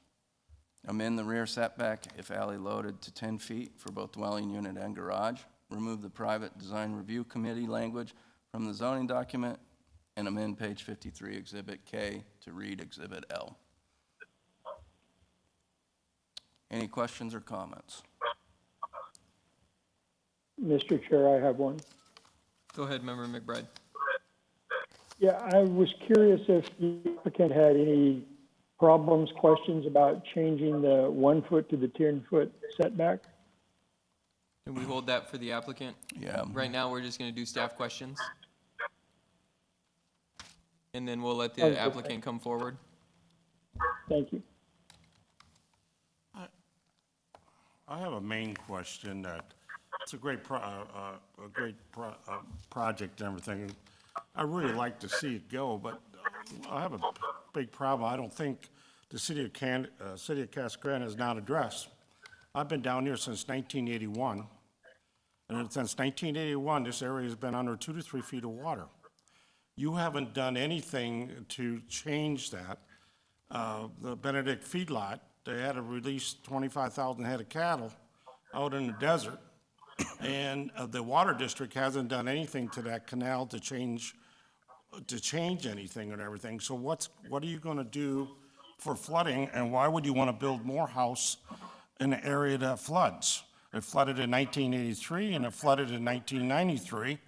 Amend the rear setback if alley loaded to 10 feet for both dwelling unit and garage. Remove the private design review committee language from the zoning document, and amend page 53, Exhibit K, to read Exhibit L. Any questions or comments? Mr. Chair, I have one. Go ahead, Member McBride. Yeah, I was curious if the applicant had any problems, questions about changing the 1 foot to the 10-foot setback? Can we hold that for the applicant? Yeah. Right now, we're just going to do staff questions. And then we'll let Okay. the applicant come forward. Thank you. I have a main question that, it's a great project and everything. I really like to see it go, but I have a big problem. I don't think the city of Casa Grande is not addressed. I've been down here since 1981, and since 1981, this area has been under 2 to 3 feet of water. You haven't done anything to change that. The Benedict feedlot, they had to release 25,000 head of cattle out in the desert, and the water district hasn't done anything to that canal to change anything and everything. So what are you going to do for flooding, and why would you want to build more house in an area that floods? It flooded in 1983 and it flooded in 1993,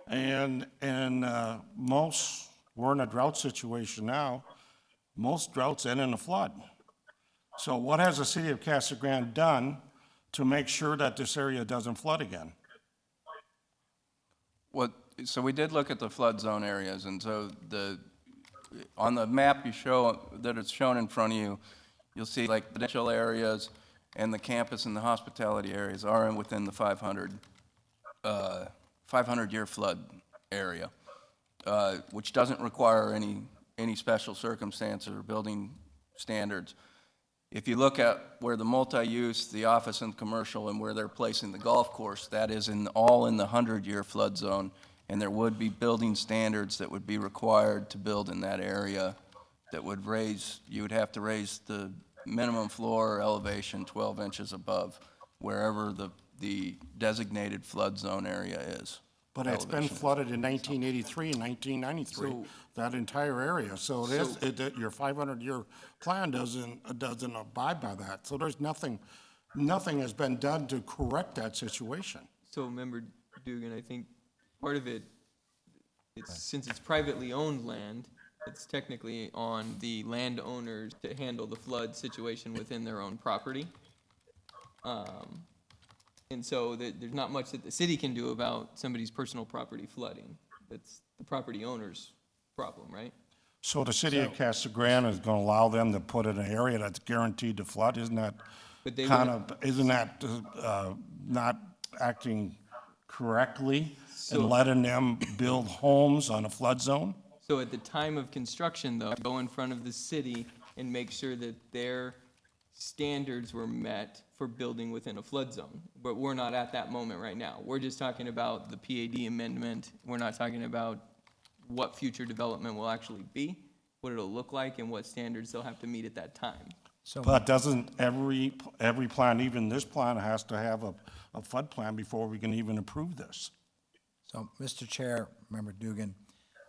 and we're in a drought situation now. Most droughts end in a flood. So what has the city of Casa Grande done to make sure that this area doesn't flood again? So we did look at the flood zone areas, and so on the map that it's shown in front of you, you'll see like the residential areas and the campus and the hospitality areas are within the 500-year flood area, which doesn't require any special circumstances or building standards. If you look at where the multi-use, the office and commercial, and where they're placing the golf course, that is all in the 100-year flood zone, and there would be building standards that would be required to build in that area that would you would have to raise the minimum floor elevation 12 inches above wherever the designated flood zone area is. But it's been flooded in 1983 and 1993, that entire area. So your 500-year plan doesn't abide by that. So there's nothing has been done to correct that situation. So, Member Dugan, I think part of it, since it's privately owned land, it's technically on the landowners to handle the flood situation within their own property. And so there's not much that the city can do about somebody's personal property flooding. That's the property owner's problem, right? So the city of Casa Grande is going to allow them to put in an area that's guaranteed to flood? Isn't that not acting correctly and letting them build homes on a flood zone? So at the time of construction, though, go in front of the city and make sure that their standards were met for building within a flood zone. But we're not at that moment right now. We're just talking about the PAD amendment. We're not talking about what future development will actually be, what it'll look like, and what standards they'll have to meet at that time. But doesn't every plan, even this plan, has to have a flood plan before we can even approve this? So, Mr. Chair, Member Dugan,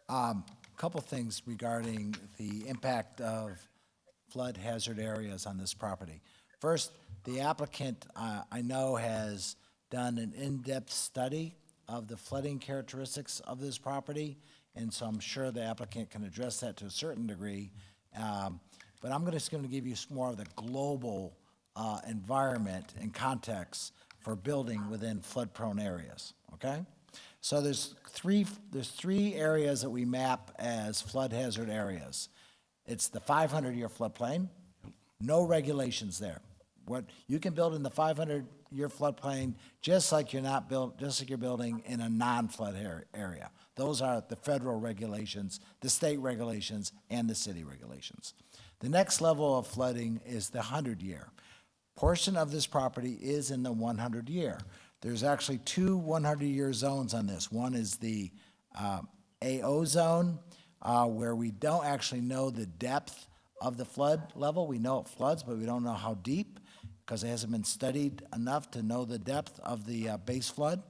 a couple things regarding the impact of flood hazard areas on this property. First, the applicant, I know, has done an in-depth study of the flooding characteristics of this property, and so I'm sure the applicant can address that to a certain degree. But I'm just going to give you more of the global environment and context for building within flood-prone areas, okay? So there's three areas that we map as flood hazard areas. It's the 500-year floodplain, no regulations there. What you can build in the 500-year floodplain, just like you're building in a non-flood area. Those are the federal regulations, the state regulations, and the city regulations. The next level of flooding is the 100-year. Portion of this property is in the 100-year. There's actually two 100-year zones on this. One is the AO zone, where we don't actually know the depth of the flood level. We know it floods, but we don't know how deep, because it hasn't been studied enough to know the depth of the base flood.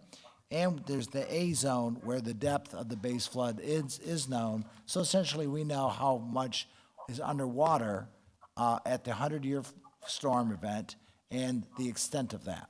And there's the A zone, where the depth of the base flood is known. So essentially, we know how much is underwater at the 100-year storm event and the extent of that.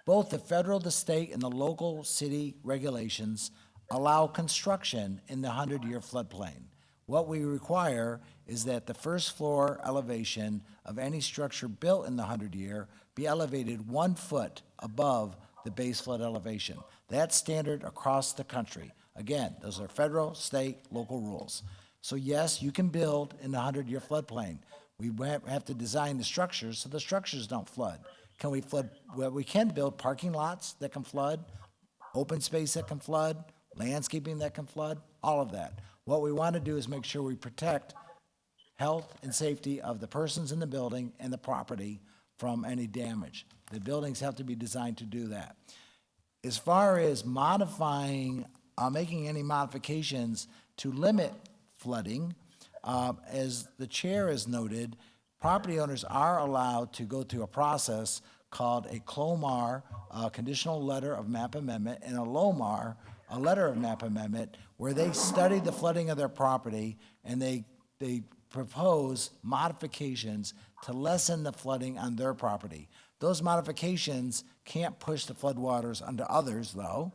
Both the federal, the state, and the local city regulations allow construction in the 100-year floodplain. What we require is that the first floor elevation of any structure built in the 100-year be elevated 1 foot above the base flood elevation. That's standard across the country. Again, those are federal, state, local rules. So yes, you can build in the 100-year floodplain. We have to design the structures so the structures don't flood. Can we flood? Well, we can build parking lots that can flood, open space that can flood, landscaping that can flood, all of that. What we want to do is make sure we protect health and safety of the persons in the building and the property from any damage. The buildings have to be designed to do that. As far as modifying, making any modifications to limit flooding, as the chair has noted, property owners are allowed to go through a process called a CLOMAR, conditional letter of map amendment, and a LOMAR, a letter of map amendment, where they study the flooding of their property and they propose modifications to lessen the flooding on their property. Those modifications can't push the floodwaters onto others, though.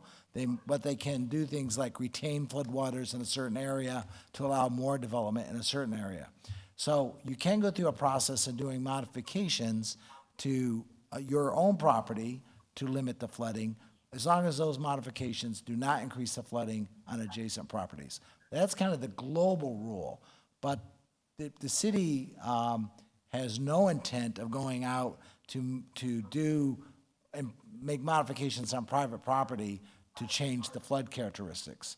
But they can do things like retain floodwaters in a certain area to allow more development in a certain area. So you can go through a process of doing modifications to your own property to limit the flooding, as long as those modifications do not increase the flooding on adjacent properties. That's kind of the global rule. But the city has no intent of going out to do and make modifications on private property to change the flood characteristics.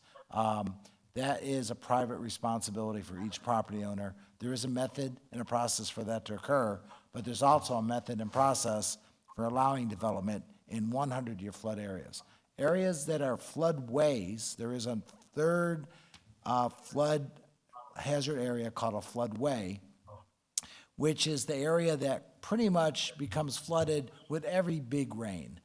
That is a private responsibility for each property owner. There is a method and a process for that to occur, but there's also a method and process for allowing development in 100-year flood areas. Areas that are floodways, there is a third flood hazard area called a floodway, which is the area that pretty much becomes flooded with every big rain.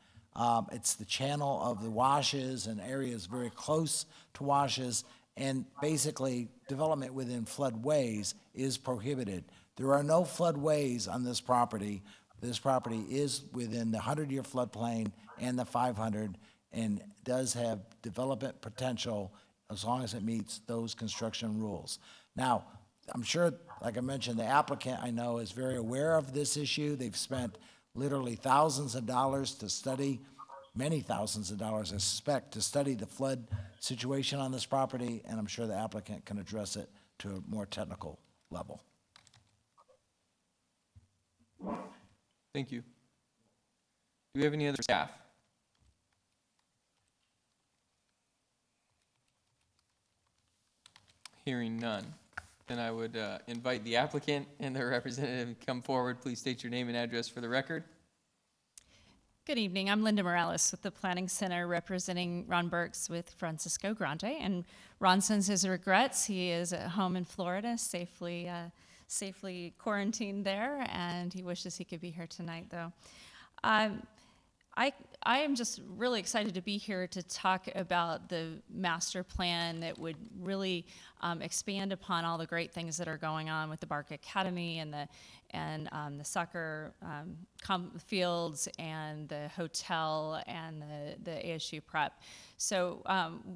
It's the channel of the washes and areas very close to washes, and basically development within floodways is prohibited. There are no floodways on this property. This property is within the 100-year floodplain and the 500, and does have development potential as long as it meets those construction rules. Now, I'm sure, like I mentioned, the applicant, I know, is very aware of this issue. They've spent literally thousands of dollars to study, many thousands of dollars, I suspect, to study the flood situation on this property, and I'm sure the applicant can address it to a more technical level. Thank you. Do we have any other staff? Hearing none, then I would invite the applicant and their representative to come forward. Please state your name and address for the record. Good evening. I'm Linda Morales with the Planning Center, representing Ron Burks with Francisco Grande. And Ron sends his regrets. He is at home in Florida, safely quarantined there, and he wishes he could be here tonight, though. I am just really excited to be here to talk about the master plan that would really expand upon all the great things that are going on with the Bark Academy and the soccer fields and the hotel and the ASU prep. So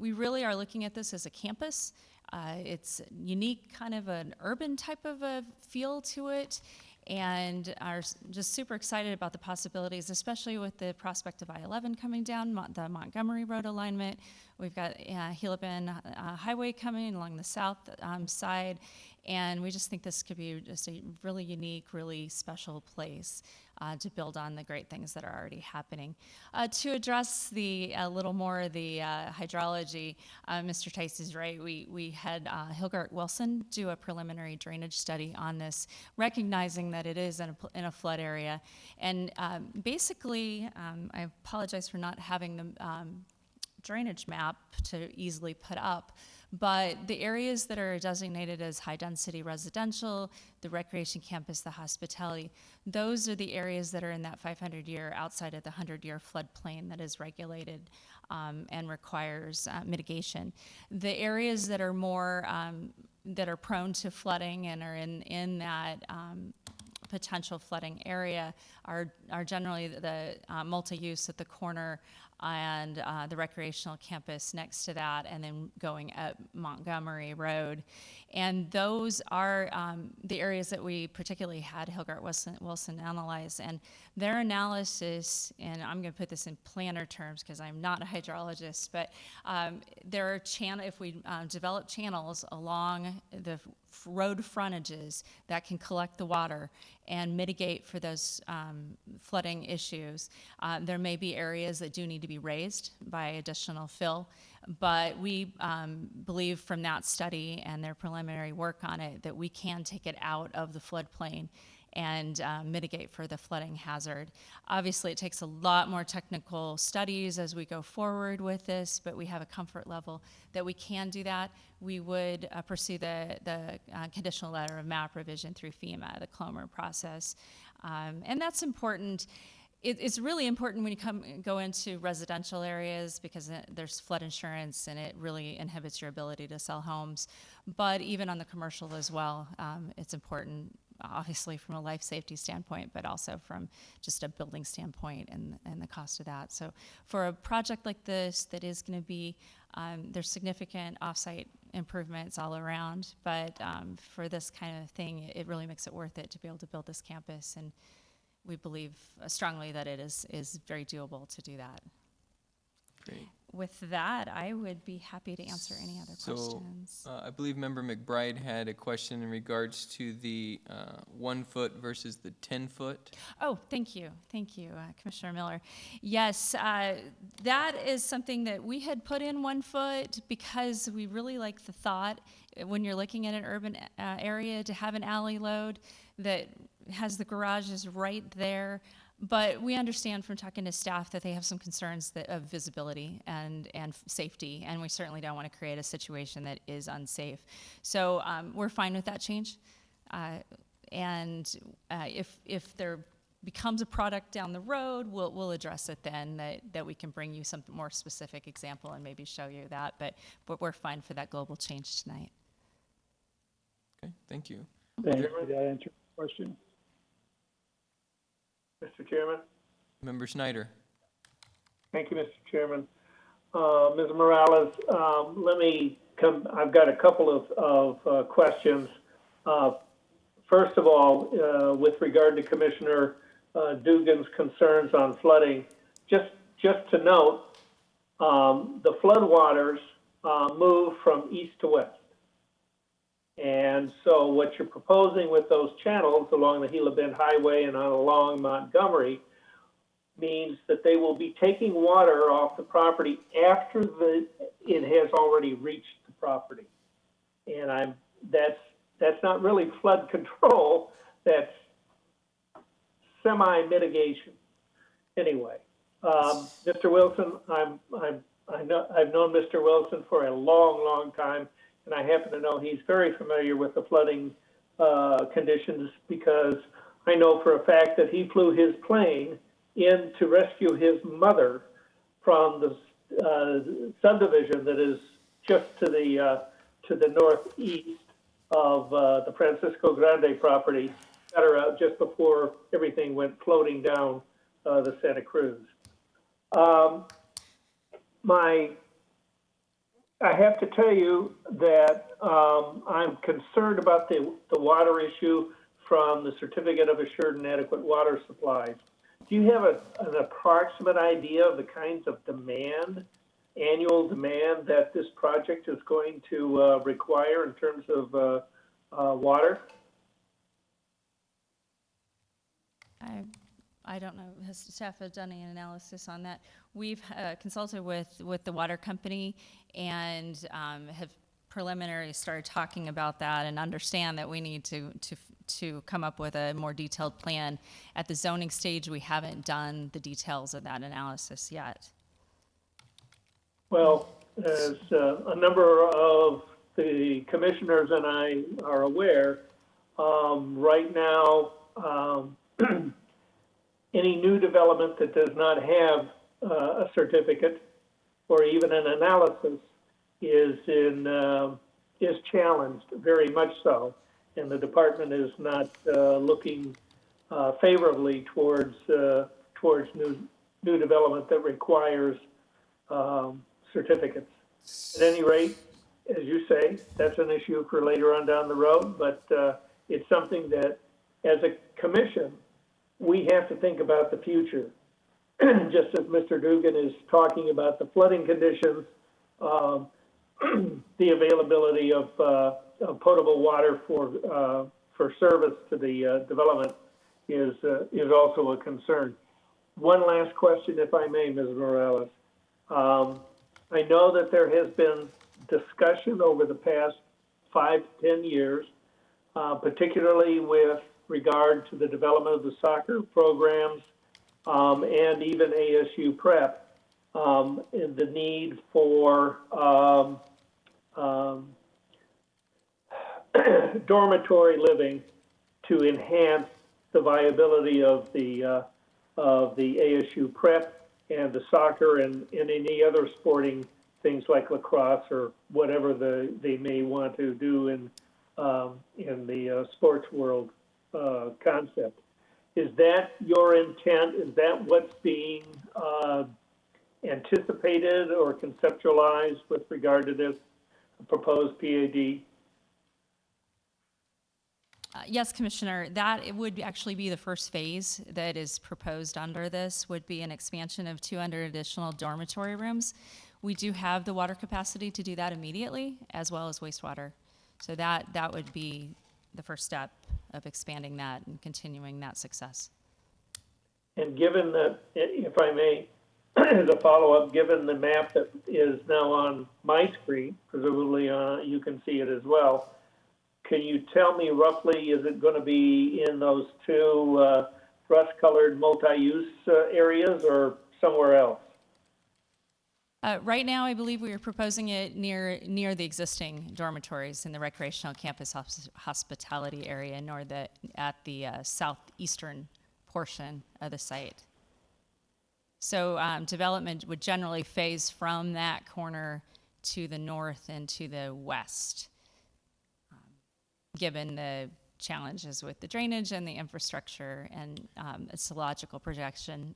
we really are looking at this as a campus. It's unique, kind of an urban type of a feel to it, and are just super excited about the possibilities, especially with the prospect of I-11 coming down, the Montgomery Road alignment. We've got Gila Bend Highway coming along the south side, and we just think this could be just a really unique, really special place to build on the great things that are already happening. To address a little more the hydrology, Mr. Tice is right. We had Hilgert Wilson do a preliminary drainage study on this, recognizing that it is in a flood area. And basically, I apologize for not having the drainage map to easily put up, but the areas that are designated as high-density residential, the recreation campus, the hospitality, those are the areas that are in that 500-year, outside of the 100-year floodplain that is regulated and requires mitigation. The areas that are more, that are prone to flooding and are in that potential flooding area are generally the multi-use at the corner and the recreational campus next to that, and then going up Montgomery Road. And those are the areas that we particularly had Hilgert Wilson analyze. And their analysis, and I'm going to put this in planner terms because I'm not a hydrologist, but there are if we develop channels along the road frontages that can collect the water and mitigate for those flooding issues. There may be areas that do need to be raised by additional fill, but we believe from that study and their preliminary work on it that we can take it out of the floodplain and mitigate for the flooding hazard. Obviously, it takes a lot more technical studies as we go forward with this, but we have a comfort level that we can do that. We would pursue the conditional letter of map revision through FEMA, the CLOMR process. And that's important. It's really important when you go into residential areas because there's flood insurance and it really inhibits your ability to sell homes. But even on the commercial as well, it's important, obviously from a life safety standpoint, but also from just a building standpoint and the cost of that. So for a project like this that is going to be, there's significant offsite improvements all around, but for this kind of thing, it really makes it worth it to be able to build this campus, and we believe strongly that it is very doable to do that. Great. With that, I would be happy to answer any other questions. I believe Member McBride had a question in regards to the 1 foot versus the 10 foot. Oh, thank you, Commissioner Miller. Yes, that is something that we had put in 1 foot because we really like the thought when you're looking at an urban area to have an alley load that has the garages right there. But we understand from talking to staff that they have some concerns of visibility and safety, and we certainly don't want to create a situation that is unsafe. So we're fine with that change. And if there becomes a product down the road, we'll address it then, that we can bring you some more specific example and maybe show you that. But we're fine for that global change tonight. Okay, thank you. Thank you. That answered the question. Mr. Chairman? Member Schneider. Thank you, Mr. Chairman. Ms. Morales, I've got a couple of questions. First of all, with regard to Commissioner Dugan's concerns on flooding, just to note, the floodwaters move from east to west. And so what you're proposing with those channels along the Gila Bend Highway and along Montgomery means that they will be taking water off the property after it has already reached the property. And that's not really flood control, that's semi-mitigation. Anyway, Mr. Wilson, I've known Mr. Wilson for a long, long time. And I happen to know he's very familiar with the flooding conditions because I know for a fact that he flew his plane in to rescue his mother from the subdivision that is just to the northeast of the Francisco Grande property. Got her out just before everything went floating down the Santa Cruz. I have to tell you that I'm concerned about the water issue from the Certificate of Assured and Adequate Water Supplies. Do you have an approximate idea of the kinds of annual demand that this project is going to require in terms of water? I don't know, has staff have done any analysis on that? We've consulted with the water company and have preliminary started talking about that and understand that we need to come up with a more detailed plan. At the zoning stage, we haven't done the details of that analysis yet. Well, as a number of the commissioners and I are aware, right now, any new development that does not have a certificate or even an analysis is challenged, very much so, and the department is not looking favorably towards new development that requires certificates. At any rate, as you say, that's an issue for later on down the road, but it's something that, as a commission, we have to think about the future. Just as Mr. Dugan is talking about the flooding conditions, the availability of potable water for service to the development is also a concern. One last question, if I may, Ms. Morales. I know that there has been discussion over the past 5 to 10 years, particularly with regard to the development of the soccer programs and even ASU prep, and the need for dormitory living to enhance the viability of the ASU prep and the soccer and any other sporting things like lacrosse or whatever they may want to do in the sports world concept. Is that your intent? Is that what's being anticipated or conceptualized with regard to this proposed PAD? Yes, Commissioner, it would actually be the first phase that is proposed under this, would be an expansion of 200 additional dormitory rooms. We do have the water capacity to do that immediately, as well as wastewater. So that would be the first step of expanding that and continuing that success. And given that, if I may, as a follow-up, given the map that is now on my screen, presumably you can see it as well, can you tell me roughly, is it going to be in those two rust-colored multi-use areas or somewhere else? Right now, I believe we are proposing it near the existing dormitories in the recreational campus hospitality area, at the southeastern portion of the site. So development would generally phase from that corner to the north and to the west, given the challenges with the drainage and the infrastructure, and it's a logical progression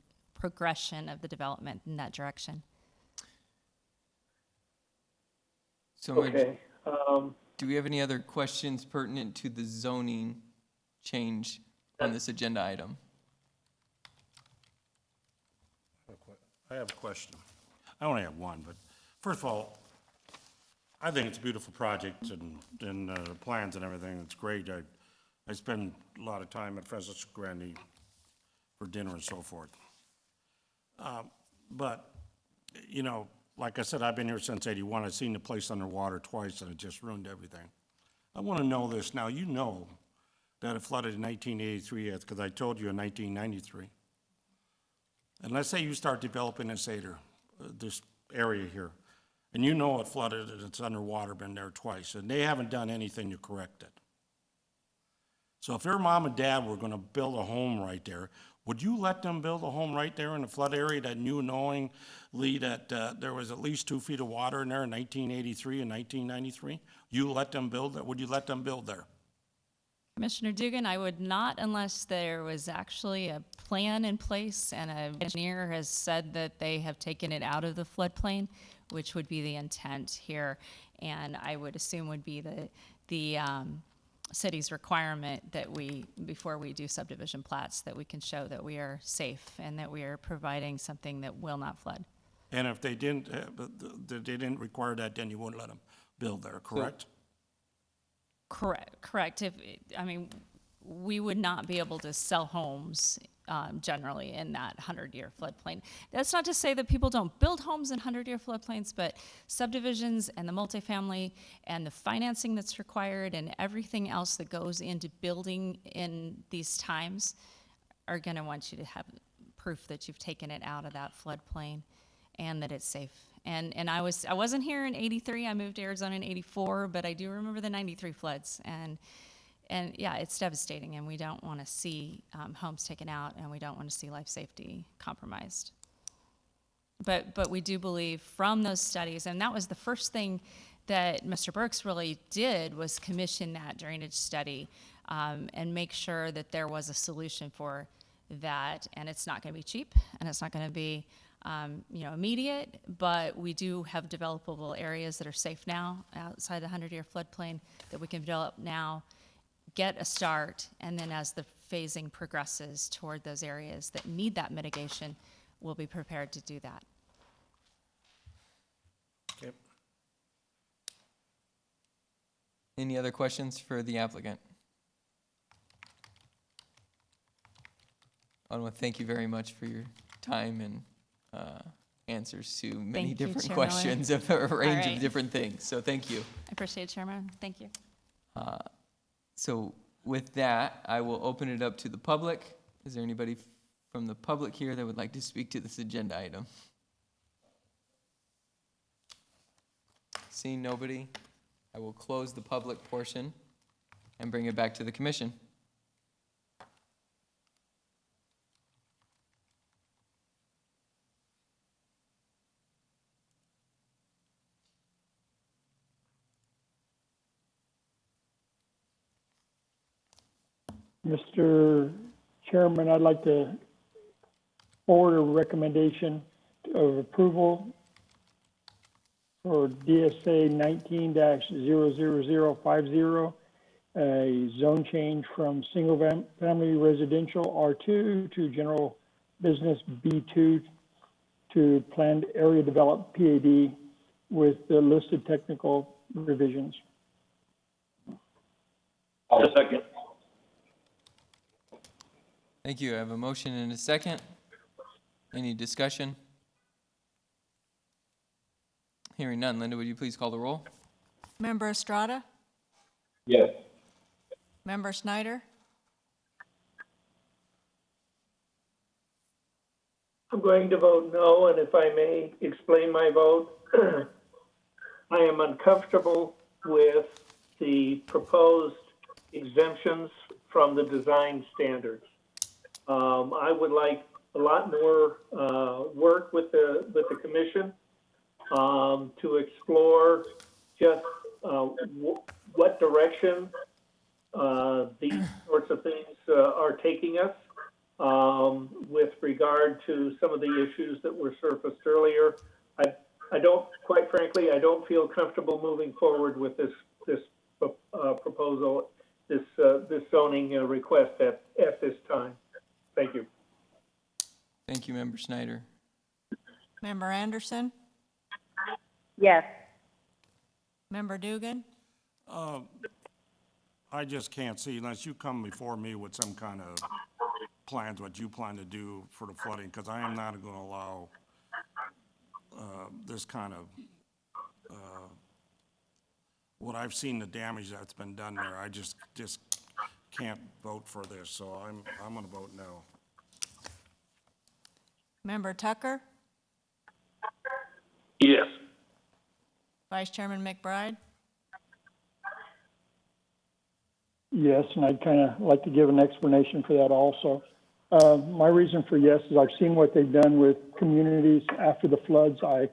of the development in that direction. So, Okay. do we have any other questions pertinent to the zoning change on this agenda item? I have a question. I only have one, but first of all, I think it's a beautiful project and plans and everything. It's great. I spend a lot of time at Francisco Grande for dinner and so forth. But, you know, like I said, I've been here since '81. I've seen the place underwater twice, and it just ruined everything. I want to know this. Now, you know that it flooded in 1983, because I told you in 1993. And let's say you start developing this area here, and you know it flooded and it's underwater, been there twice, and they haven't done anything to correct it. So if your mom and dad were going to build a home right there, would you let them build a home right there in the flood area that knew knowingly that there was at least 2 feet of water in there in 1983 and 1993? You let them build that? Would you let them build there? Commissioner Dugan, I would not unless there was actually a plan in place and an engineer has said that they have taken it out of the floodplain, which would be the intent here. And I would assume would be the city's requirement that we, before we do subdivision plats, that we can show that we are safe and that we are providing something that will not flood. And if they didn't require that, then you wouldn't let them build there, correct? Correct. We would not be able to sell homes generally in that 100-year floodplain. That's not to say that people don't build homes in 100-year floodplains, but subdivisions and the multifamily and the financing that's required and everything else that goes into building in these times are going to want you to have proof that you've taken it out of that floodplain and that it's safe. And I wasn't here in '83. I moved to Arizona in '84, but I do remember the '93 floods. And yeah, it's devastating, and we don't want to see homes taken out, and we don't want to see life safety compromised. But we do believe from those studies, and that was the first thing that Mr. Burks really did was commission that drainage study and make sure that there was a solution for that. And it's not going to be cheap, and it's not going to be immediate, but we do have developable areas that are safe now outside the 100-year floodplain that we can develop now, get a start, and then as the phasing progresses toward those areas that need that mitigation, we'll be prepared to do that. Okay. Any other questions for the applicant? I want to thank you very much for your time and answers to many Thank you, different Chair questions of a range right. of different things. So thank you. I appreciate it, Chairman. Thank you. So with that, I will open it up to the public. Is there anybody from the public here that would like to speak to this agenda item? Seeing nobody, I will close the public portion and bring it back to the commission. Mr. Chairman, I'd like to forward a recommendation of approval for DSA 19-00050, a zone change from single-family residential R2 to general business B2 to planned area developed PAD with the listed technical revisions. I'll second. Thank you. I have a motion and a second. Any discussion? Hearing none. Linda, would you please call the roll? Member Estrada? Yes. Member Snyder? I'm going to vote no, and if I may explain my vote, I am uncomfortable with the proposed exemptions from the design standards. I would like a lot more work with the commission to explore just what direction these sorts of things are taking us with regard to some of the issues that were surfaced earlier. I don't, quite frankly, I don't feel comfortable moving forward with this proposal, this zoning request at this time. Thank you. Thank you, Member Snyder. Member Anderson? Yes. Member Dugan? I just can't see unless you come before me with some kind of plans, what you plan to do for the flooding, because I am not going to allow this kind of, what I've seen, the damage that's been done there. I just can't vote for this, so I'm going to vote no. Member Tucker? Yes. Vice Chairman McBride? Yes, and I'd kind of like to give an explanation for that also. My reason for yes is I've seen what they've done with communities after the floods. I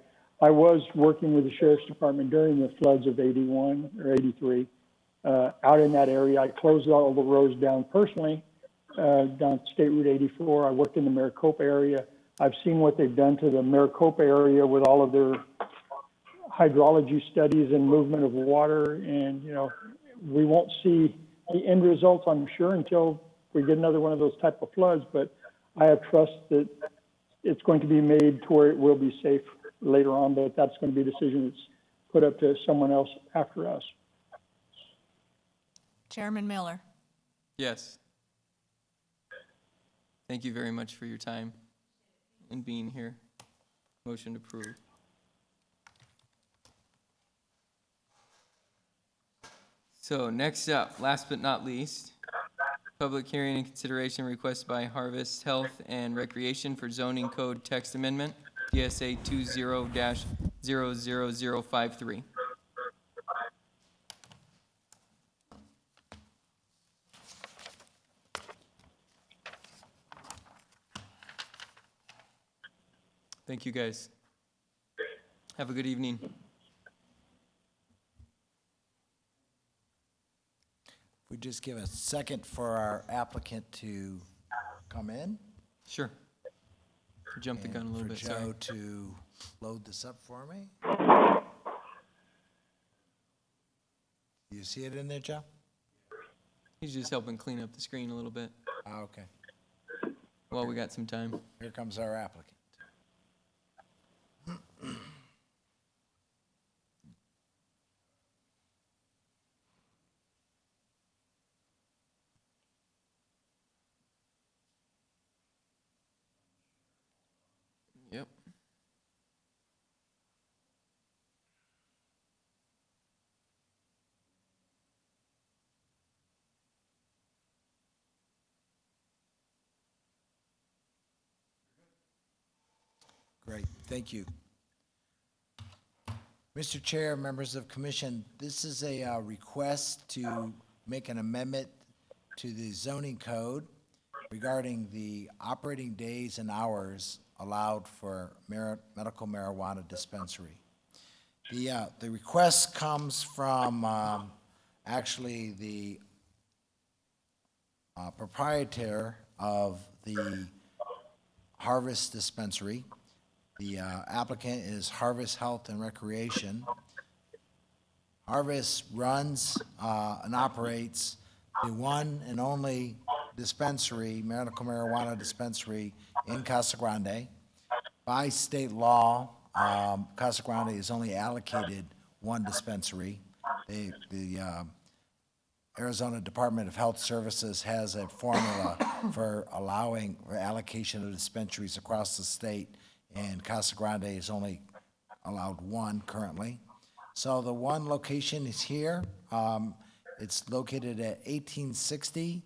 was working with the Sheriff's Department during the floods of 81 or 83. Out in that area, I closed all the roads down personally, down State Route 84. I worked in the Maricopa area. I've seen what they've done to the Maricopa area with all of their hydrology studies and movement of water. And, you know, we won't see the end results, I'm sure, until we get another one of those type of floods. But I have trust that it's going to be made to where it will be safe later on, but that's going to be a decision that's put up to someone else after us. Chairman Miller. Yes. Thank you very much for your time and being here. Motion approved. So next up, last but not least, public hearing and consideration request by Harvest Health and Recreation for zoning code text amendment, DSA 20-00053. Thank you, guys. Have a good evening. We just give a second for our applicant to come in. Sure. Jump the gun a little bit, For sorry. Joe to load this up for me. You see it in there, Joe? He's just helping clean up the screen a little bit Okay. while we got some time. Here comes our applicant. Yep. Great, thank you. Mr. Chair, members of commission, this is a request to make an amendment to the zoning code regarding the operating days and hours allowed for medical marijuana dispensary. The request comes from actually the proprietor of the Harvest Dispensary. The applicant is Harvest Health and Recreation. Harvest runs and operates the one and only dispensary, medical marijuana dispensary in Casa Grande. By state law, Casa Grande is only allocated one dispensary. The Arizona Department of Health Services has a formula for allowing for allocation of dispensaries across the state, and Casa Grande is only allowed one currently. So the one location is here. It's located at 1860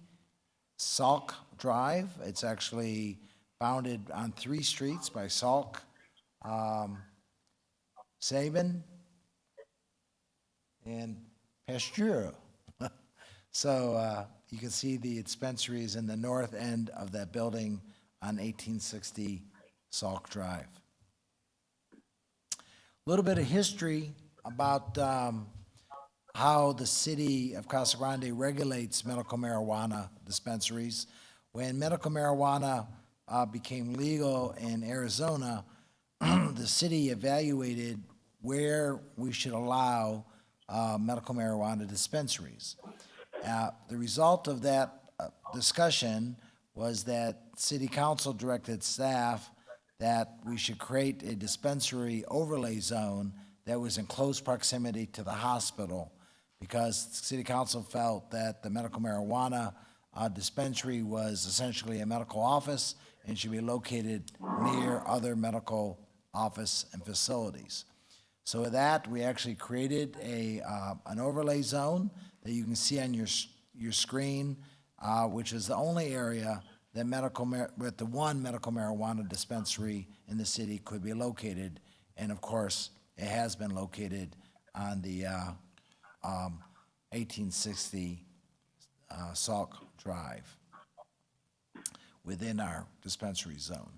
Salk Drive. It's actually bounded on 3 streets by Salk, Sabin, and Pasteur. So you can see the dispensary is in the north end of that building on 1860 Salk Drive. A little bit of history about how the city of Casa Grande regulates medical marijuana dispensaries. When medical marijuana became legal in Arizona, the city evaluated where we should allow medical marijuana dispensaries. The result of that discussion was that city council directed staff that we should create a dispensary overlay zone that was in close proximity to the hospital, because city council felt that the medical marijuana dispensary was essentially a medical office and should be located near other medical office and facilities. So with that, we actually created an overlay zone that you can see on your screen, which is the only area that with the one medical marijuana dispensary in the city could be located. And of course, it has been located on the 1860 Salk Drive. within our dispensary zone.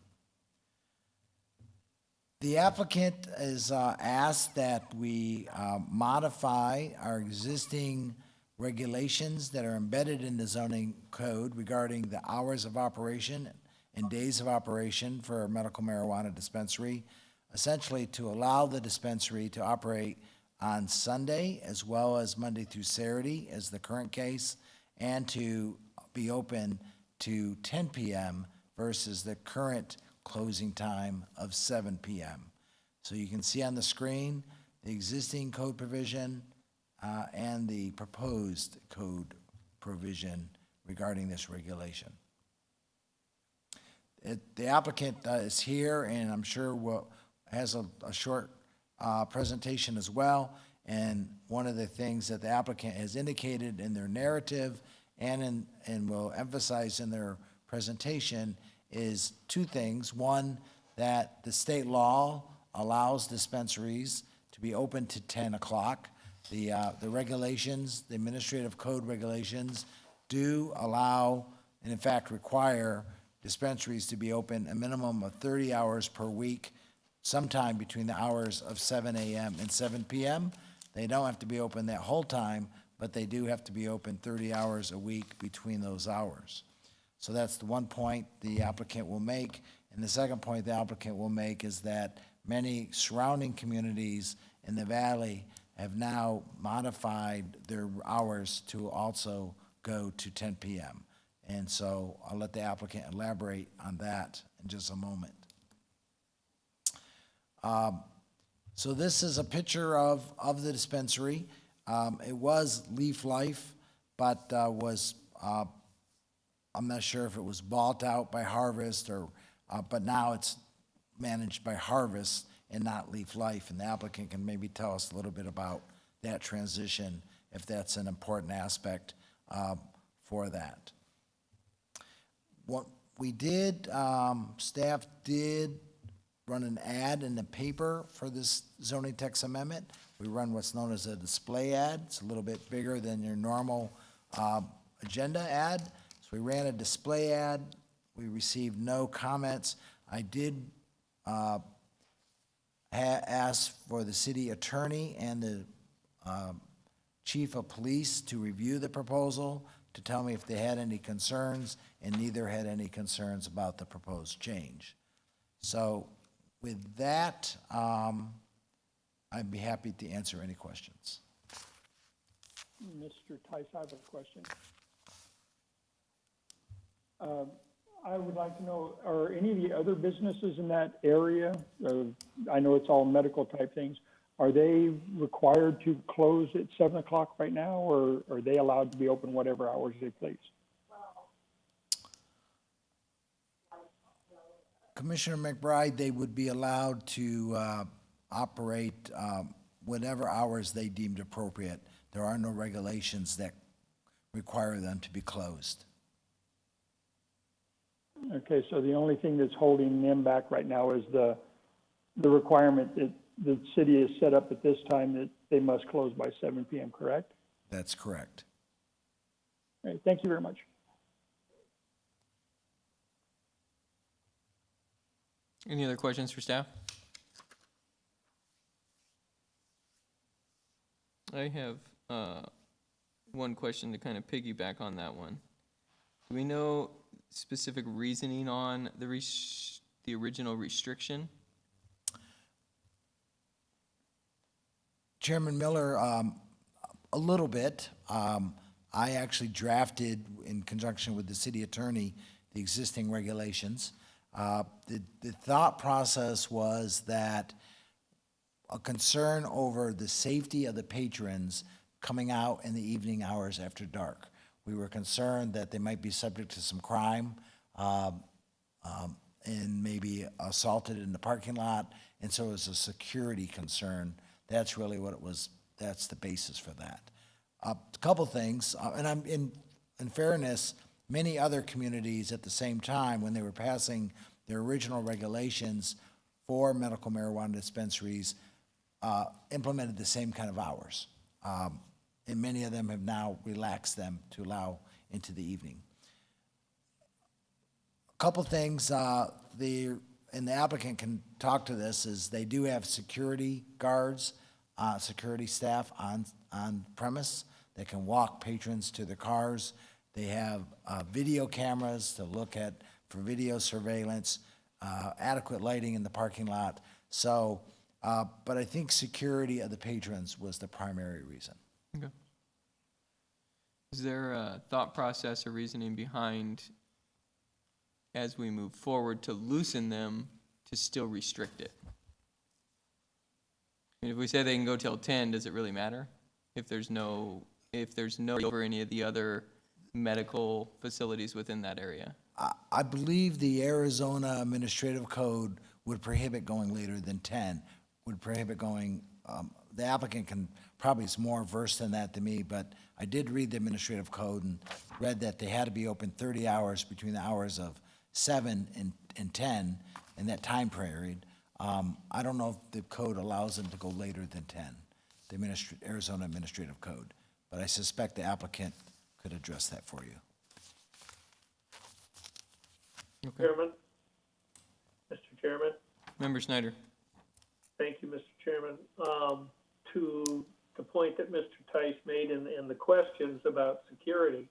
The applicant is asked that we modify our existing regulations that are embedded in the zoning code regarding the hours of operation and days of operation for a medical marijuana dispensary, essentially to allow the dispensary to operate on Sunday as well as Monday through Saturday as the current case, and to be open to 10 p.m. versus the current closing time of 7 p.m. So you can see on the screen the existing code provision and the proposed code provision regarding this regulation. The applicant is here, and I'm sure has a short presentation as well. And one of the things that the applicant has indicated in their narrative and will emphasize in their presentation is two things. One, that the state law allows dispensaries to be open to 10 o'clock. The regulations, the administrative code regulations do allow, and in fact require, dispensaries to be open a minimum of 30 hours per week, sometime between the hours of 7 a.m. and 7 p.m. They don't have to be open that whole time, but they do have to be open 30 hours a week between those hours. So that's the one point the applicant will make. And the second point the applicant will make is that many surrounding communities in the valley have now modified their hours to also go to 10 p.m. And so I'll let the applicant elaborate on that in just a moment. So this is a picture of the dispensary. It was Leaf Life, but I'm not sure if it was bought out by Harvest or, but now it's managed by Harvest and not Leaf Life. And the applicant can maybe tell us a little bit about that transition, if that's an important aspect for that. What we did, staff did run an ad in the paper for this zoning text amendment. We run what's known as a display ad. It's a little bit bigger than your normal agenda ad. So we ran a display ad. We received no comments. I did ask for the city attorney and the chief of police to review the proposal to tell me if they had any concerns, and neither had any concerns about the proposed change. So with that, I'd be happy to answer any questions. Mr. Tice, I have a question. I would like to know, are any of the other businesses in that area, I know it's all medical type things, are they required to close at 7 o'clock right now, or are they allowed to be open whatever hours they please? Commissioner McBride, they would be allowed to operate whatever hours they deemed appropriate. There are no regulations that require them to be closed. Okay, so the only thing that's holding them back right now is the requirement that the city has set up at this time that they must close by 7 p.m., correct? That's correct. All right, thank you very much. Any other questions for staff? I have one question to kind of piggyback on that one. Do we know specific reasoning on the original restriction? Chairman Miller, a little bit. I actually drafted, in conjunction with the city attorney, the existing regulations. The thought process was that a concern over the safety of the patrons coming out in the evening hours after dark. We were concerned that they might be subject to some crime and maybe assaulted in the parking lot, and so it was a security concern. That's really what it was. That's the basis for that. A couple things, and I'm in fairness, many other communities at the same time, when they were passing their original regulations for medical marijuana dispensaries, implemented the same kind of hours. And many of them have now relaxed them to allow into the evening. Couple things, and the applicant can talk to this, is they do have security guards, security staff on premise that can walk patrons to their cars. They have video cameras to look at for video surveillance, adequate lighting in the parking lot. So, but I think security of the patrons was the primary reason. Okay. Is there a thought process or reasoning behind, as we move forward, to loosen them to still restrict it? And if we say they can go till 10, does it really matter? If there's no over any of the other medical facilities within that area? I believe the Arizona Administrative Code would prohibit going later than 10, would prohibit going, the applicant can, probably is more versed in that than me, but I did read the Administrative Code and read that they had to be open 30 hours between the hours of 7 and 10 in that time period. I don't know if the code allows them to go later than 10, the Arizona Administrative Code, but I suspect the applicant could address that for you. Okay. Chairman? Mr. Chairman? Member Snyder? Thank you, Mr. Chairman. To the point that Mr. Tice made and the questions about security,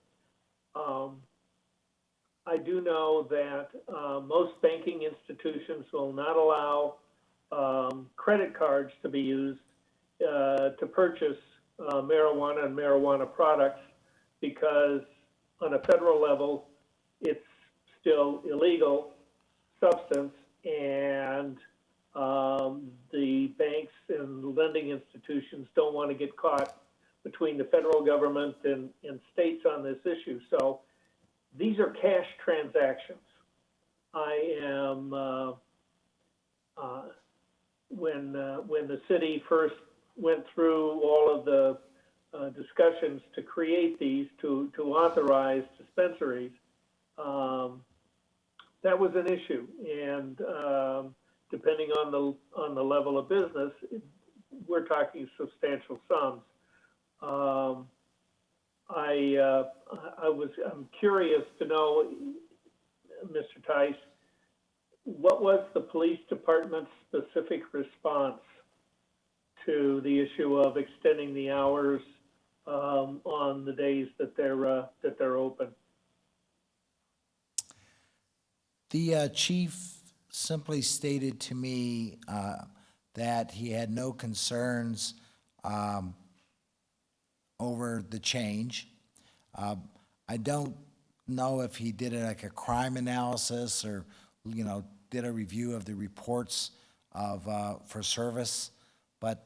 I do know that most banking institutions will not allow credit cards to be used to purchase marijuana and marijuana products because on a federal level, it's still illegal substance, and the banks and lending institutions don't want to get caught between the federal government and states on this issue. So these are cash transactions. I am, when the city first went through all of the discussions to create these, to authorize dispensaries, that was an issue, and depending on the level of business, we're talking substantial sums. I'm curious to know, Mr. Tice, what was the police department's specific response to the issue of extending the hours on the days that they're open? The chief simply stated to me that he had no concerns over the change. I don't know if he did like a crime analysis or, did a review of the reports for service, but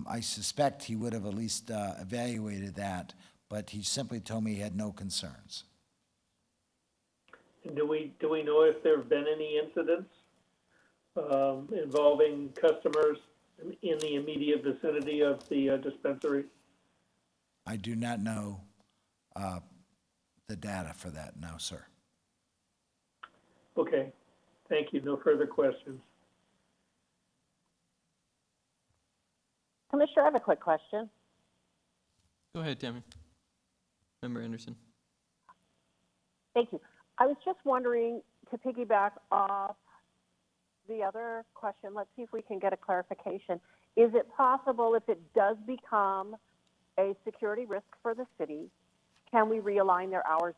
I suspect he would have at least evaluated that, but he simply told me he had no concerns. And do we know if there have been any incidents involving customers in the immediate vicinity of the dispensary? I do not know the data for that, no, sir. Okay, thank you. No further questions. Commissioner, I have a quick question. Go ahead, Tammy. Member Anderson. Thank you. I was just wondering, to piggyback off the other question, let's see if we can get a clarification. Is it possible, if it does become a security risk for the city, can we realign their hours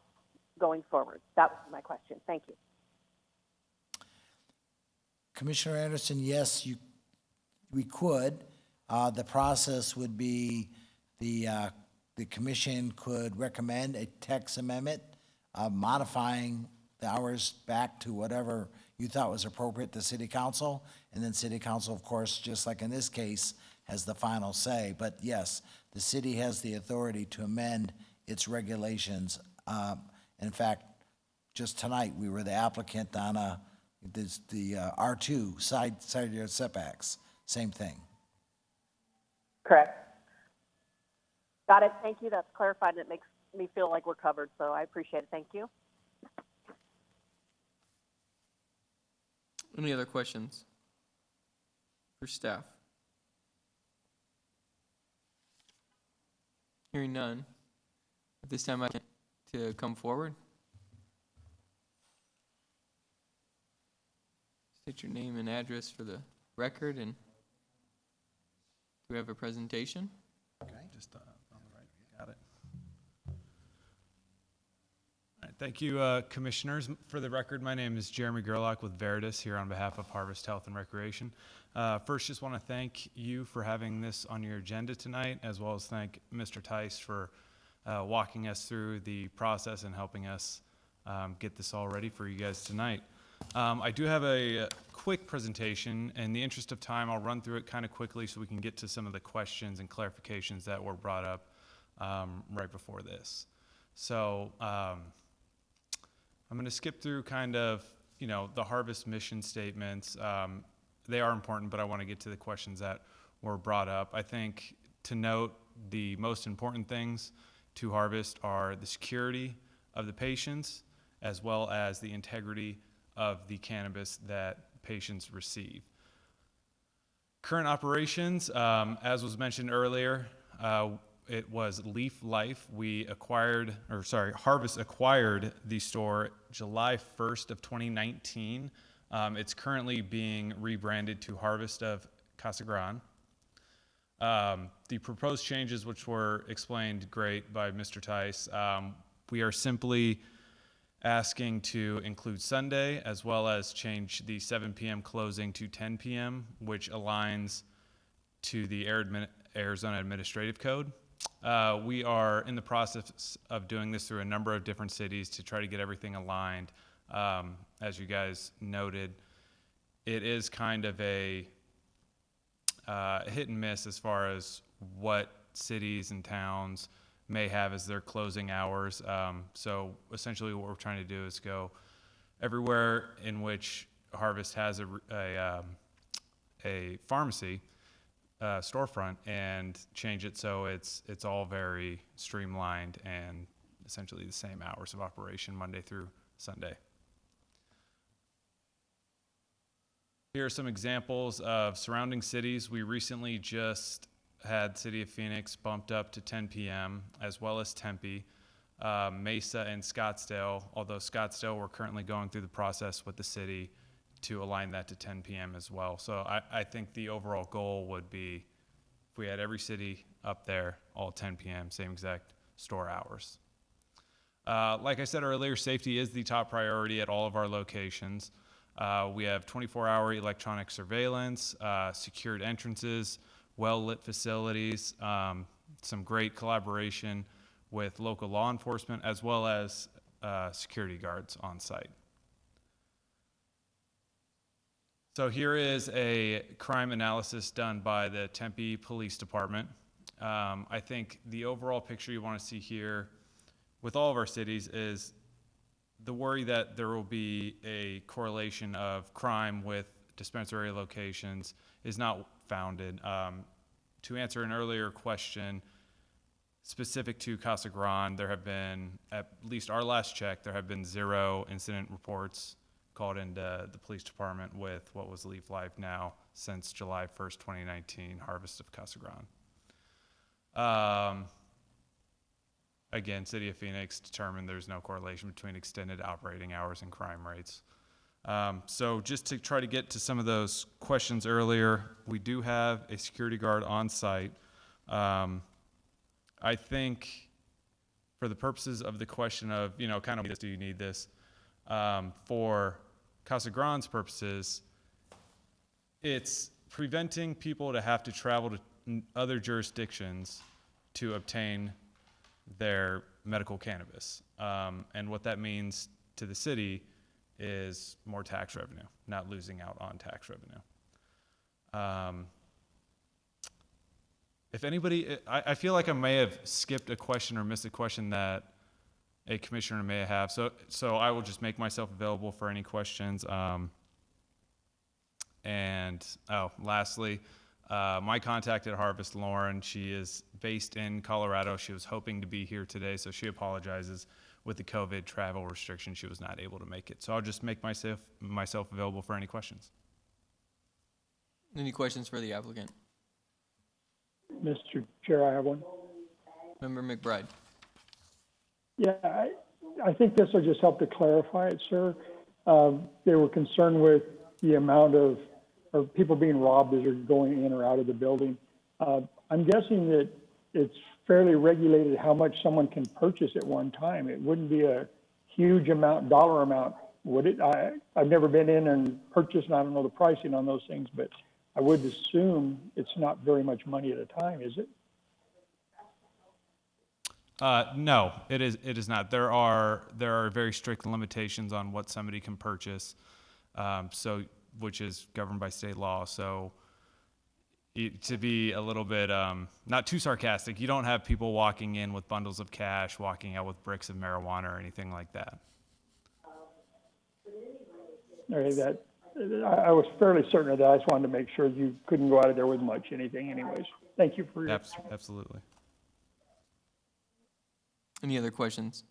going forward? That was my question. Thank you. Commissioner Anderson, yes, we could. The process would be the commission could recommend a text amendment modifying the hours back to whatever you thought was appropriate to city council, and then city council, of course, just like in this case, has the final say. But yes, the city has the authority to amend its regulations. In fact, just tonight, we were the applicant on the R2 side yard setbacks, same thing. Correct. Got it. Thank you. That's clarified, and it makes me feel like we're covered, so I appreciate it. Thank you. Any other questions for staff? Hearing none, at this time I can to come forward. State your name and address for the record, and do we have a presentation? Okay, just on the right, got it. All right, thank you, Commissioners. For the record, my name is Jeremy Gerlach with Veritas here on behalf of Harvest Health and Recreation. First, just want to thank you for having this on your agenda tonight, as well as thank Mr. Tice for walking us through the process and helping us get this all ready for you guys tonight. I do have a quick presentation. In the interest of time, I'll run through it kind of quickly so we can get to some of the questions and clarifications that were brought up right before this. So I'm going to skip through kind of, the Harvest mission statements. They are important, but I want to get to the questions that were brought up. I think to note the most important things to Harvest are the security of the patients, as well as the integrity of the cannabis that patients receive. Current operations, as was mentioned earlier, it was Leaf Life. Harvest acquired the store July 1st of 2019. It's currently being rebranded to Harvest of Casa Grande. The proposed changes, which were explained great by Mr. Tice, we are simply asking to include Sunday, as well as change the 7 p.m. closing to 10 p.m., which aligns to the Arizona Administrative Code. We are in the process of doing this through a number of different cities to try to get everything aligned. As you guys noted, it is kind of a hit and miss as far as what cities and towns may have as their closing hours. So essentially what we're trying to do is go everywhere in which Harvest has a pharmacy storefront and change it so it's all very streamlined and essentially the same hours of operation Monday through Sunday. Here are some examples of surrounding cities. We recently just had City of Phoenix bumped up to 10 p.m., as well as Tempe, Mesa, and Scottsdale, although Scottsdale, we're currently going through the process with the city to align that to 10 p.m. as well. So I think the overall goal would be if we had every city up there, all 10 p.m., same exact store hours. Like I said earlier, safety is the top priority at all of our locations. We have 24-hour electronic surveillance, secured entrances, well-lit facilities, some great collaboration with local law enforcement, as well as security guards on site. So here is a crime analysis done by the Tempe Police Department. I think the overall picture you want to see here with all of our cities is the worry that there will be a correlation of crime with dispensary locations is not founded. To answer an earlier question specific to Casa Grande, there have been, at least our last check, there have been 0 incident reports called into the police department with what was Leaf Life now since July 1st, 2019, Harvest of Casa Grande. Again, City of Phoenix determined there's no correlation between extended operating hours and crime rates. So just to try to get to some of those questions earlier, we do have a security guard on site. I think for the purposes of the question of, kind of do you need this? For Casa Grande's purposes, it's preventing people to have to travel to other jurisdictions to obtain their medical cannabis. And what that means to the city is more tax revenue, not losing out on tax revenue. If anybody, I feel like I may have skipped a question or missed a question that a commissioner may have, so I will just make myself available for any questions. Lastly, my contact at Harvest, Lauren, she is based in Colorado. She was hoping to be here today, so she apologizes. With the COVID travel restriction, she was not able to make it. So I'll just make myself available for any questions. Any questions for the applicant? Mr. Chair, I have one. Member McBride. Yeah, I think this will just help to clarify it, sir. They were concerned with the amount of people being robbed as they're going in or out of the building. I'm guessing that it's fairly regulated how much someone can purchase at one time. It wouldn't be a huge amount, dollar amount, would it? I've never been in and purchased, and I don't know the pricing on those things, but I would assume it's not very much money at a time, is it? No, it is not. There are very strict limitations on what somebody can purchase, which is governed by state law. So to be a little bit not too sarcastic, you don't have people walking in with bundles of cash, walking out with bricks of marijuana or anything like that. Okay, I was fairly certain of that. I just wanted to make sure you couldn't go out of there with much anything anyways. Thank you for your... Absolutely. Any other questions?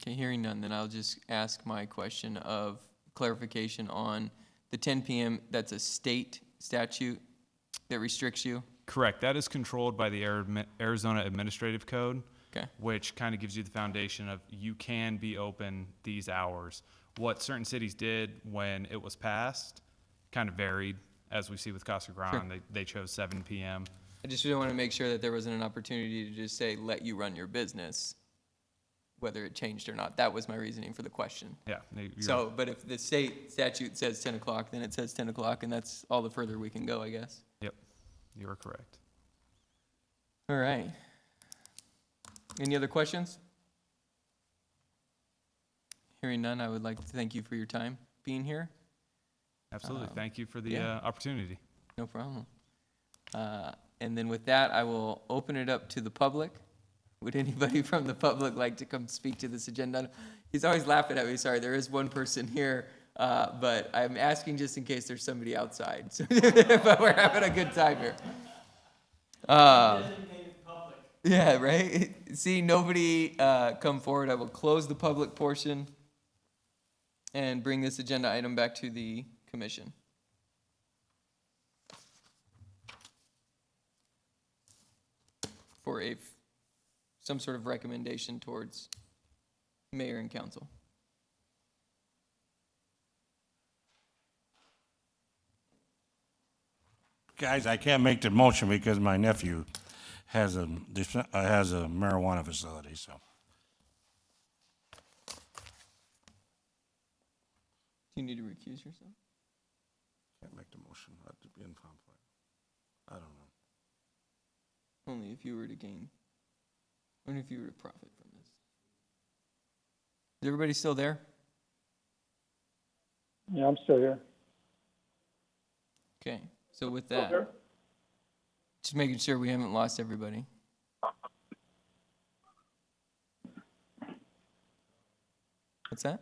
Okay, hearing none, then I'll just ask my question of clarification on the 10 p.m. That's a state statute that restricts you? Correct. That is controlled by the Arizona Administrative Code, okay, which kind of gives you the foundation of you can be open these hours. What certain cities did when it was passed kind of varied, as we see with Casa Grande. Sure. They chose 7 p.m. I just really want to make sure that there wasn't an opportunity to just say, let you run your business, whether it changed or not. That was my reasoning for the question. Yeah. So, but if the state statute says 10 o'clock, then it says 10 o'clock, and that's all the further we can go, I guess. Yep, you are correct. All right. Any other questions? Hearing none, I would like to thank you for your time being here. Absolutely. Thank you for the opportunity. No problem. And then with that, I will open it up to the public. Would anybody from the public like to come speak to this agenda? He's always laughing at me. Sorry, there is one person here, but I'm asking just in case there's somebody outside. So, but we're having a good time here. Yeah, right? See, nobody come forward. I will close the public portion and bring this agenda item back to the commission. For some sort of recommendation towards mayor and council. Guys, I can't make the motion because my nephew has a marijuana facility, so. Do you need to recuse yourself? Can't make the motion. I have to be in conflict. I don't know. Only if you were to gain, only if you were to profit from this. Is everybody still there? Yeah, I'm still here. Okay, so with that, just making sure we haven't lost everybody. What's that?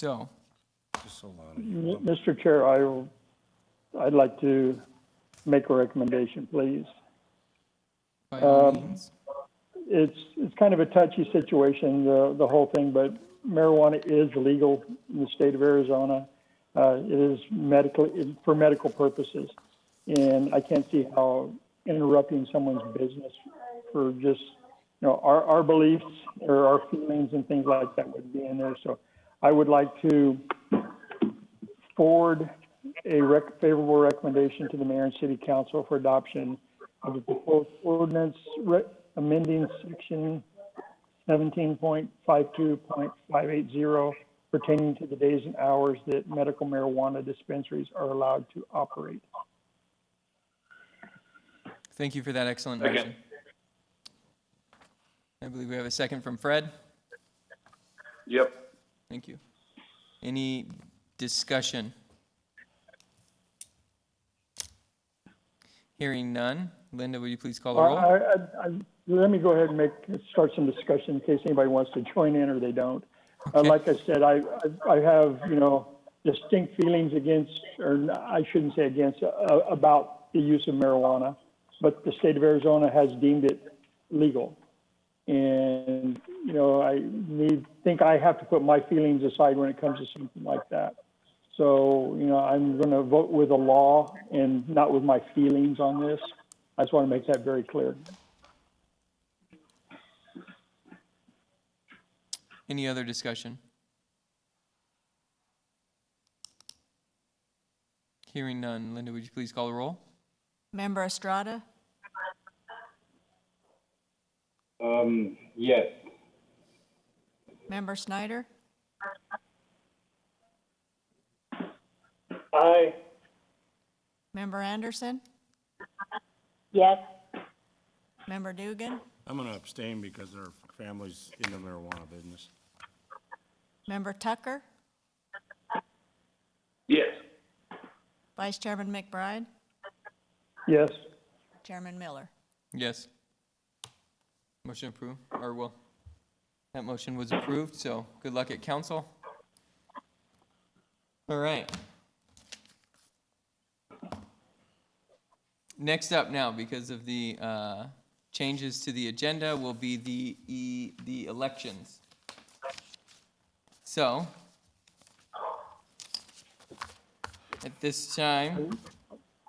So, Just so loud. Mr. Chair, I'd like to make a recommendation, please. by all means. It's kind of a touchy situation, the whole thing, but marijuana is legal in the state of Arizona. It is for medical purposes. And I can't see how interrupting someone's business for just, our beliefs or our feelings and things like that would be in there. So I would like to forward a favorable recommendation to the mayor and city council for adoption of the proposed ordinance amending section 17.52.580 pertaining to the days and hours that medical marijuana dispensaries are allowed to operate. Thank you for that excellent motion. I believe we have a second from Fred. Yep. Thank you. Any discussion? Hearing none. Linda, will you please call the roll? Let me go ahead and start some discussion in case anybody wants to join in or they don't. Okay. Like I said, I have, distinct feelings against, or I shouldn't say against, about the use of marijuana, but the state of Arizona has deemed it legal. And, I think I have to put my feelings aside when it comes to something like that. So, I'm going to vote with the law and not with my feelings on this. I just want to make that very clear. Any other discussion? Hearing none. Linda, would you please call the roll? Member Estrada, Yes. Member Snyder, Aye. Member Anderson, Yes. Member Dugan, I'm going to abstain because there are families in the marijuana business. Member Tucker, Yes. Vice Chairman McBride, Yes. Chairman Miller. Yes. Motion approved, or well, that motion was approved, so good luck at council. All right. Next up now, because of the changes to the agenda, will be the elections. So, at this time,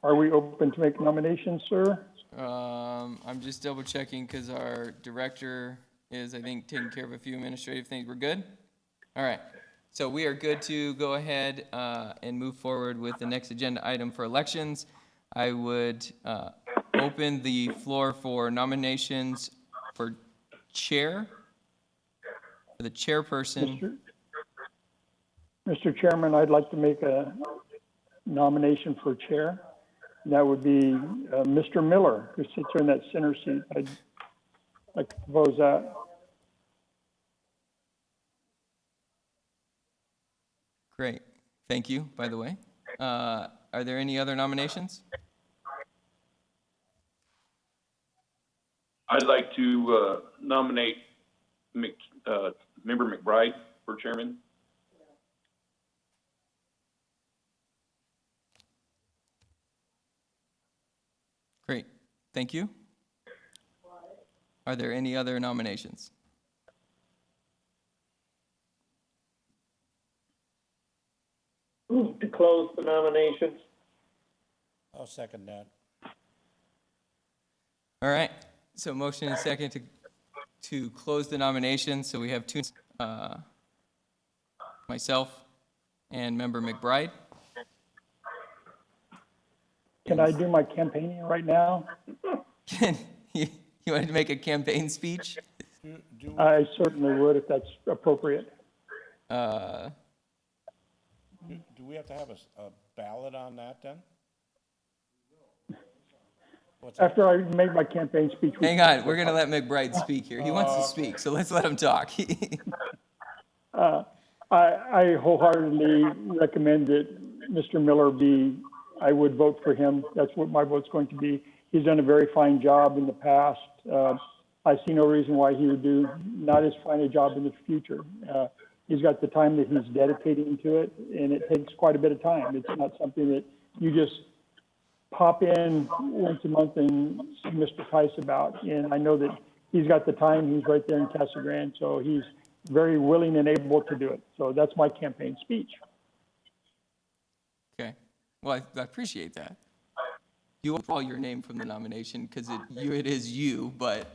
Are we open to make nominations, sir? I'm just double checking because our director is, I think, taking care of a few administrative things. We're good? All right. So we are good to go ahead and move forward with the next agenda item for elections. I would open the floor for nominations for chair, for the chairperson. Mr. Chairman, I'd like to make a nomination for chair. That would be Mr. Miller, who sits in that center seat. I'd like to propose that. Great. Thank you, by the way. Are there any other nominations? I'd like to nominate Member McBride for chairman. Great. Thank you. Are there any other nominations? Move to close the nominations. I'll second that. All right. So motion and second to close the nominations. So we have two, myself and Member McBride. Can I do my campaigning right now? You wanted to make a campaign speech? I certainly would if that's appropriate. Do we have to have a ballot on that then? After I make my campaign speech. Hang on, we're gonna let McBride speak here. He wants to speak, so let's let him talk. I wholeheartedly recommend that Mr. Miller I would vote for him. That's what my vote's going to be. He's done a very fine job in the past. I see no reason why he would do not as fine a job in the future. He's got the time that he's dedicating to it, and it takes quite a bit of time. It's not something that you just pop in once a month and see Mr. Tice about. And I know that he's got the time. He's right there in Casa Grande, so he's very willing and able to do it. So that's my campaign speech. Okay. Well, I appreciate that. You withdraw your name from the nomination because it is you, but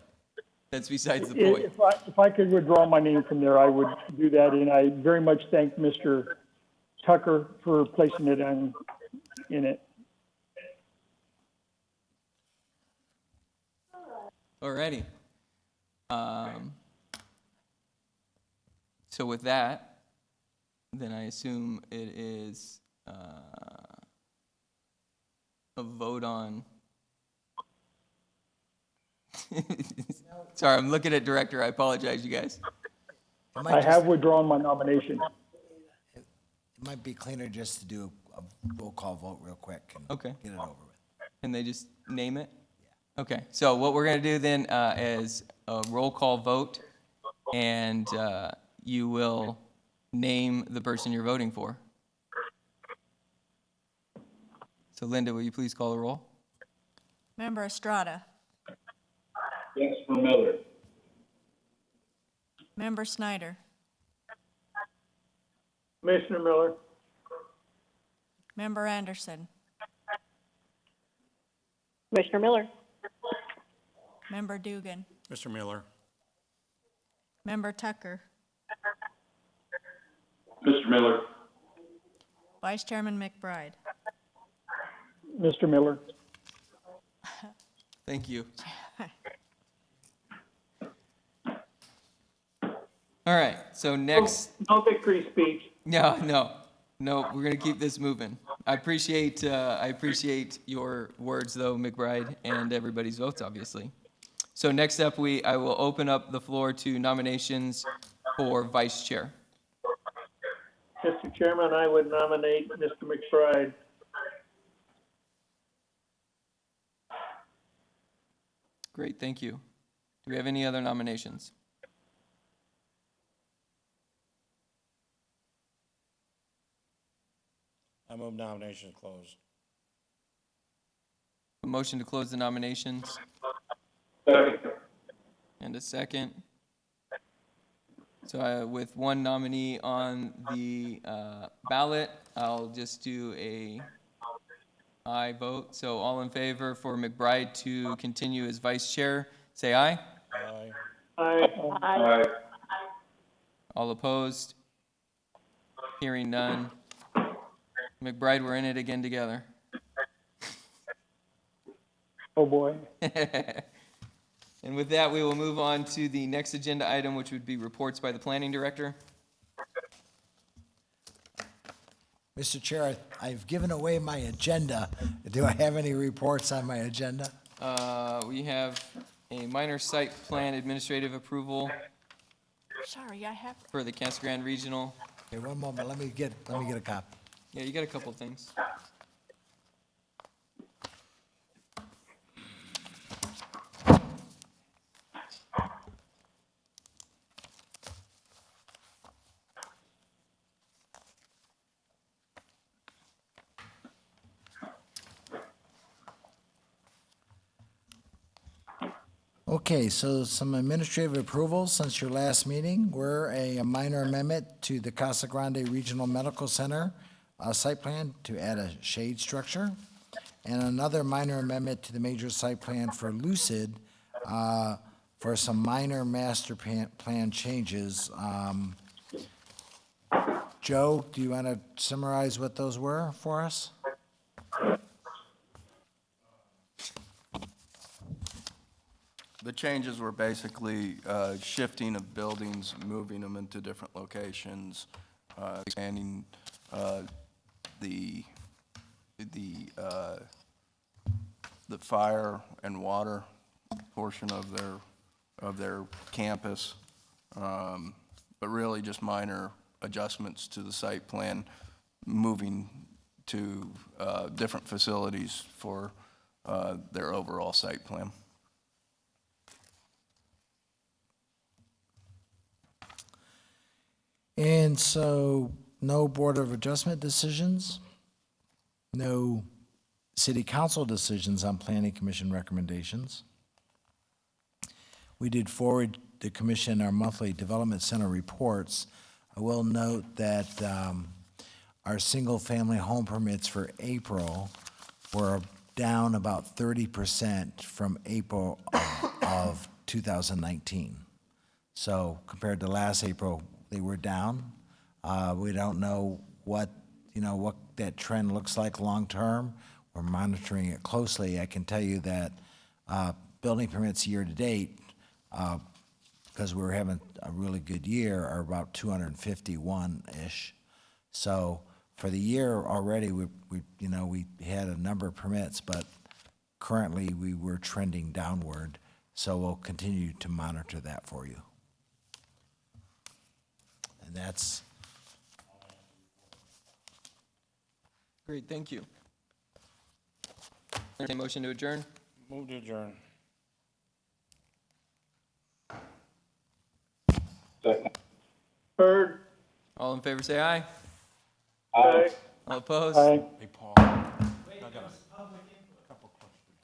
that's besides the point. If I could withdraw my name from there, I would do that. And I very much thank Mr. Tucker for placing it in it. Alrighty. So with that, then I assume it is a vote on. Sorry, I'm looking at director. I apologize, you guys. I have withdrawn my nomination. It might be cleaner just to do a roll call vote real quick and Okay. get it over with. And they just name it? Yeah. Okay, so what we're gonna do then is a roll call vote, and you will name the person you're voting for. So Linda, will you please call the roll? Member Estrada, Yes, for Miller. Member Snyder, Commissioner Miller. Member Anderson, Commissioner Miller, Member Dugan, Mr. Miller. Member Tucker, Mr. Miller. Vice Chairman McBride. Mr. Miller. Thank you. All right, so next, No victory speech. no, we're gonna keep this moving. I appreciate your words though, McBride, and everybody's votes, obviously. So next up, I will open up the floor to nominations for vice chair. Mr. Chairman, I would nominate Mr. McBride. Great, thank you. Do we have any other nominations? I move nomination closed. A motion to close the nominations Second. and a second. So with one nominee on the ballot, I'll just do a aye vote. So all in favor for McBride to continue as vice chair, say aye. Aye. Aye. Aye. All opposed? Hearing none. McBride, we're in it again together. Oh, boy. And with that, we will move on to the next agenda item, which would be reports by the planning director. Mr. Chair, I've given away my agenda. Do I have any reports on my agenda? We have a minor site plan administrative approval Sorry, I have, for the Casa Grande Regional. Okay, one moment, let me get a copy. Yeah, you got a couple things. Okay, so some administrative approvals since your last meeting were a minor amendment to the Casa Grande Regional Medical Center site plan to add a shade structure, and another minor amendment to the major site plan for Lucid for some minor master plan changes. Joe, do you want to summarize what those were for us? The changes were basically shifting of buildings, moving them into different locations, expanding the fire and water portion of their campus, but really just minor adjustments to the site plan, moving to different facilities for their overall site plan. And so, no Board of Adjustment decisions, no City Council decisions on Planning Commission recommendations. We did forward the Commission our monthly Development Center reports. I will note that our single-family home permits for April were down about 30% from April of 2019. So compared to last April, they were down. We don't know what that trend looks like long-term. We're monitoring it closely. I can tell you that building permits year-to-date, because we were having a really good year, are about 251-ish. So for the year already, we had a number of permits, but currently we were trending downward. So we'll continue to monitor that for you. And that's, Great, thank you. Any motion to adjourn? Move to adjourn. Second. Heard. All in favor, say aye. Aye. All opposed? Aye. Hey, Paul.